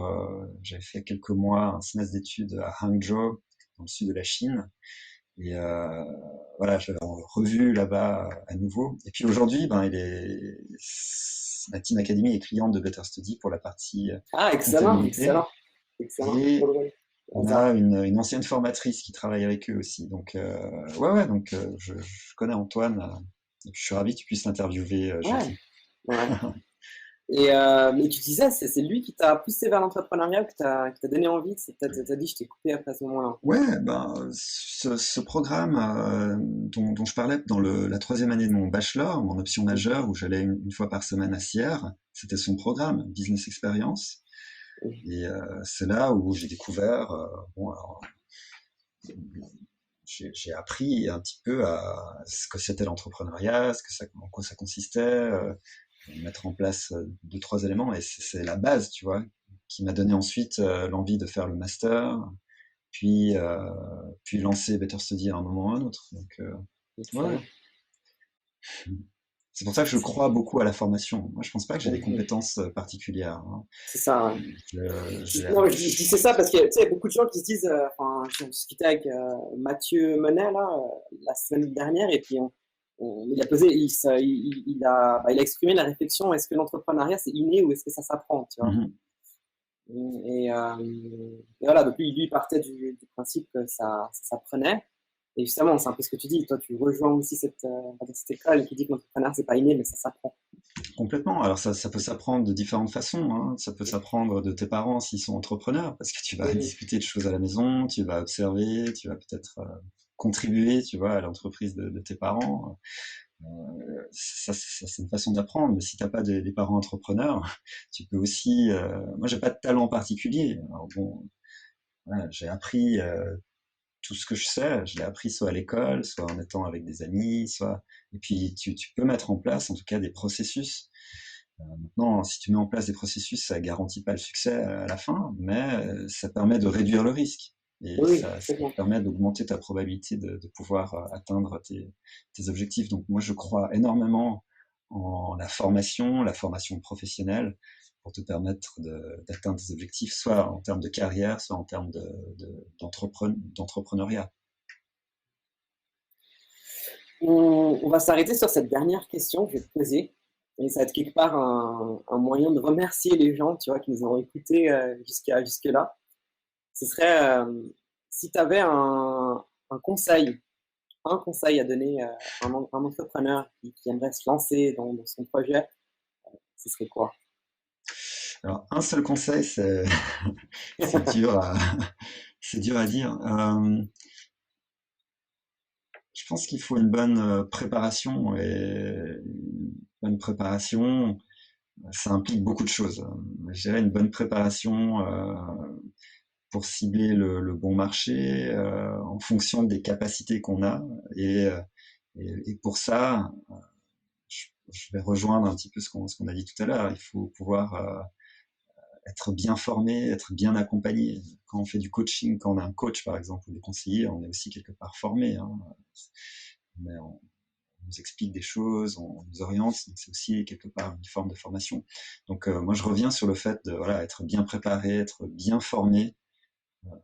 j'avais fait quelques mois, un semestre d'études à Hangzhou, dans le sud de la Chine. Et voilà, je l'avais revu là-bas à nouveau. Et puis aujourd'hui, ben, la Team Academy est cliente de Better Study pour la partie Ah, excellent, comptabilité. excellent, excellent. Trop Et drôle. On a une ancienne formatrice qui travaille avec eux aussi. Donc, ouais, donc je connais Antoine. Et puis je suis ravi que tu puisses l'interviewer Ouais, jeudi. ouais. Mais tu disais, c'est lui qui t'a poussé vers l'entrepreneuriat, qui t'a donné envie, t'as dit, je t'ai coupé après ce moment-là. Ouais, ben, ce programme dont je parlais dans la troisième année de mon bachelor, mon option Mhm. majeure, où j'allais une fois par semaine à Sierre, c'était son programme, Business Experience. Et c'est là où j'ai découvert, bon, alors, j'ai appris un petit peu à ce que c'était l'entrepreneuriat, en quoi ça consistait, mettre en place deux, trois éléments. Et c'est la base, tu vois, qui m'a donné ensuite l'envie de faire le master, puis, puis lancer Better Study à un moment ou à un autre. Donc, ouais. Excellent. C'est pour ça que je crois beaucoup à la formation. Moi, je pense pas que j'ai des Mhm. compétences particulières, hein. C'est ça, ouais. Je- Non, je dis c'est ça parce que tu sais, il y a beaucoup de gens qui se disent, enfin, j'ai discuté avec Mathieu Monet là, la semaine dernière, et puis il a posé, il a exprimé la réflexion, est-ce que l'entrepreneuriat c'est inné ou est-ce que ça s'apprend, tu vois? Mhm. Et voilà, donc lui il partait du principe que ça s'apprenait. Et justement, c'est un peu ce que tu dis, toi tu rejoins aussi cette école qui dit que l'entrepreneuriat c'est pas inné, mais ça s'apprend. Complètement. Alors ça peut s'apprendre de différentes façons, hein. Ça peut s'apprendre de tes parents s'ils sont entrepreneurs, parce que tu vas Mhm. discuter de choses à la maison, tu vas observer, tu vas peut-être contribuer, tu vois, à l'entreprise de tes parents. Ça, c'est une façon d'apprendre. Mais si t'as pas des parents entrepreneurs, tu peux aussi. Moi, j'ai pas de talent particulier. Alors bon, voilà, j'ai appris tout ce que je sais. Je l'ai appris soit à l'école, soit en étant avec des amis, soit. Et puis tu peux mettre en place, en tout cas, des processus. Maintenant, si tu mets en place des processus, ça garantit pas le succès à la fin, mais ça permet de réduire le risque. Et Oui, ça complètement. permet d'augmenter ta probabilité de pouvoir atteindre tes objectifs. Donc moi, je crois énormément en la formation professionnelle, pour te permettre d'atteindre tes objectifs, soit en termes de carrière, soit en termes d'entrepreneuriat. On va s'arrêter sur cette dernière question que je vais te poser. Et ça va être quelque part un moyen de remercier les gens, tu vois, qui nous ont écoutés jusque-là. Ce serait si tu avais un conseil à donner à un entrepreneur qui aimerait se lancer dans son projet, ce serait quoi? Alors, un seul conseil, c'est dur à, c'est dur à dire. Je pense qu'il faut une bonne préparation, et une bonne préparation, ça implique beaucoup de choses. Je dirais une bonne préparation pour cibler le bon marché en fonction des capacités qu'on a, et, euh, et pour ça, je vais rejoindre un petit peu ce qu'on a dit tout à l'heure. Il faut pouvoir être bien formé, être bien accompagné. Quand on fait du coaching, quand on a un coach par exemple ou des conseillers, on est aussi quelque part formé, hein. On nous explique des choses, on nous oriente, donc c'est aussi quelque part une forme de formation. Donc moi je reviens sur le fait de voilà, être bien préparé, être bien formé.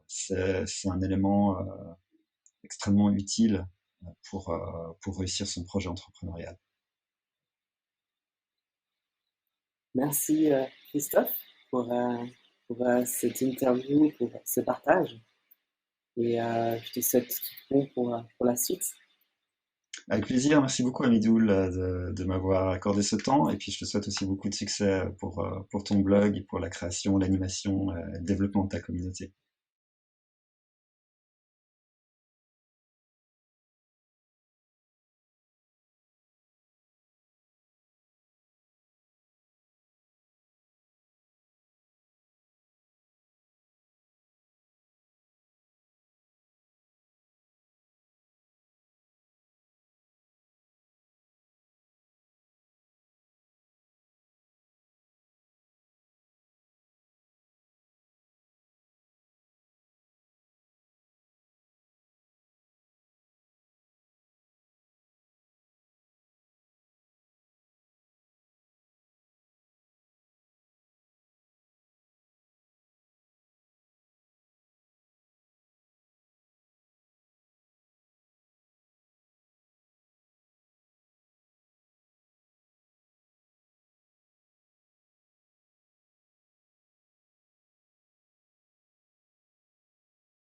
C'est un élément extrêmement utile pour réussir son projet entrepreneurial. Merci Christophe pour, euh, pour cette interview, pour ce partage. Et je te souhaite tout bon pour la suite. Avec plaisir, merci beaucoup Amidoul de m'avoir accordé ce temps, et puis je te souhaite aussi beaucoup de succès pour ton blog et pour la création, l'animation, le développement de ta communauté.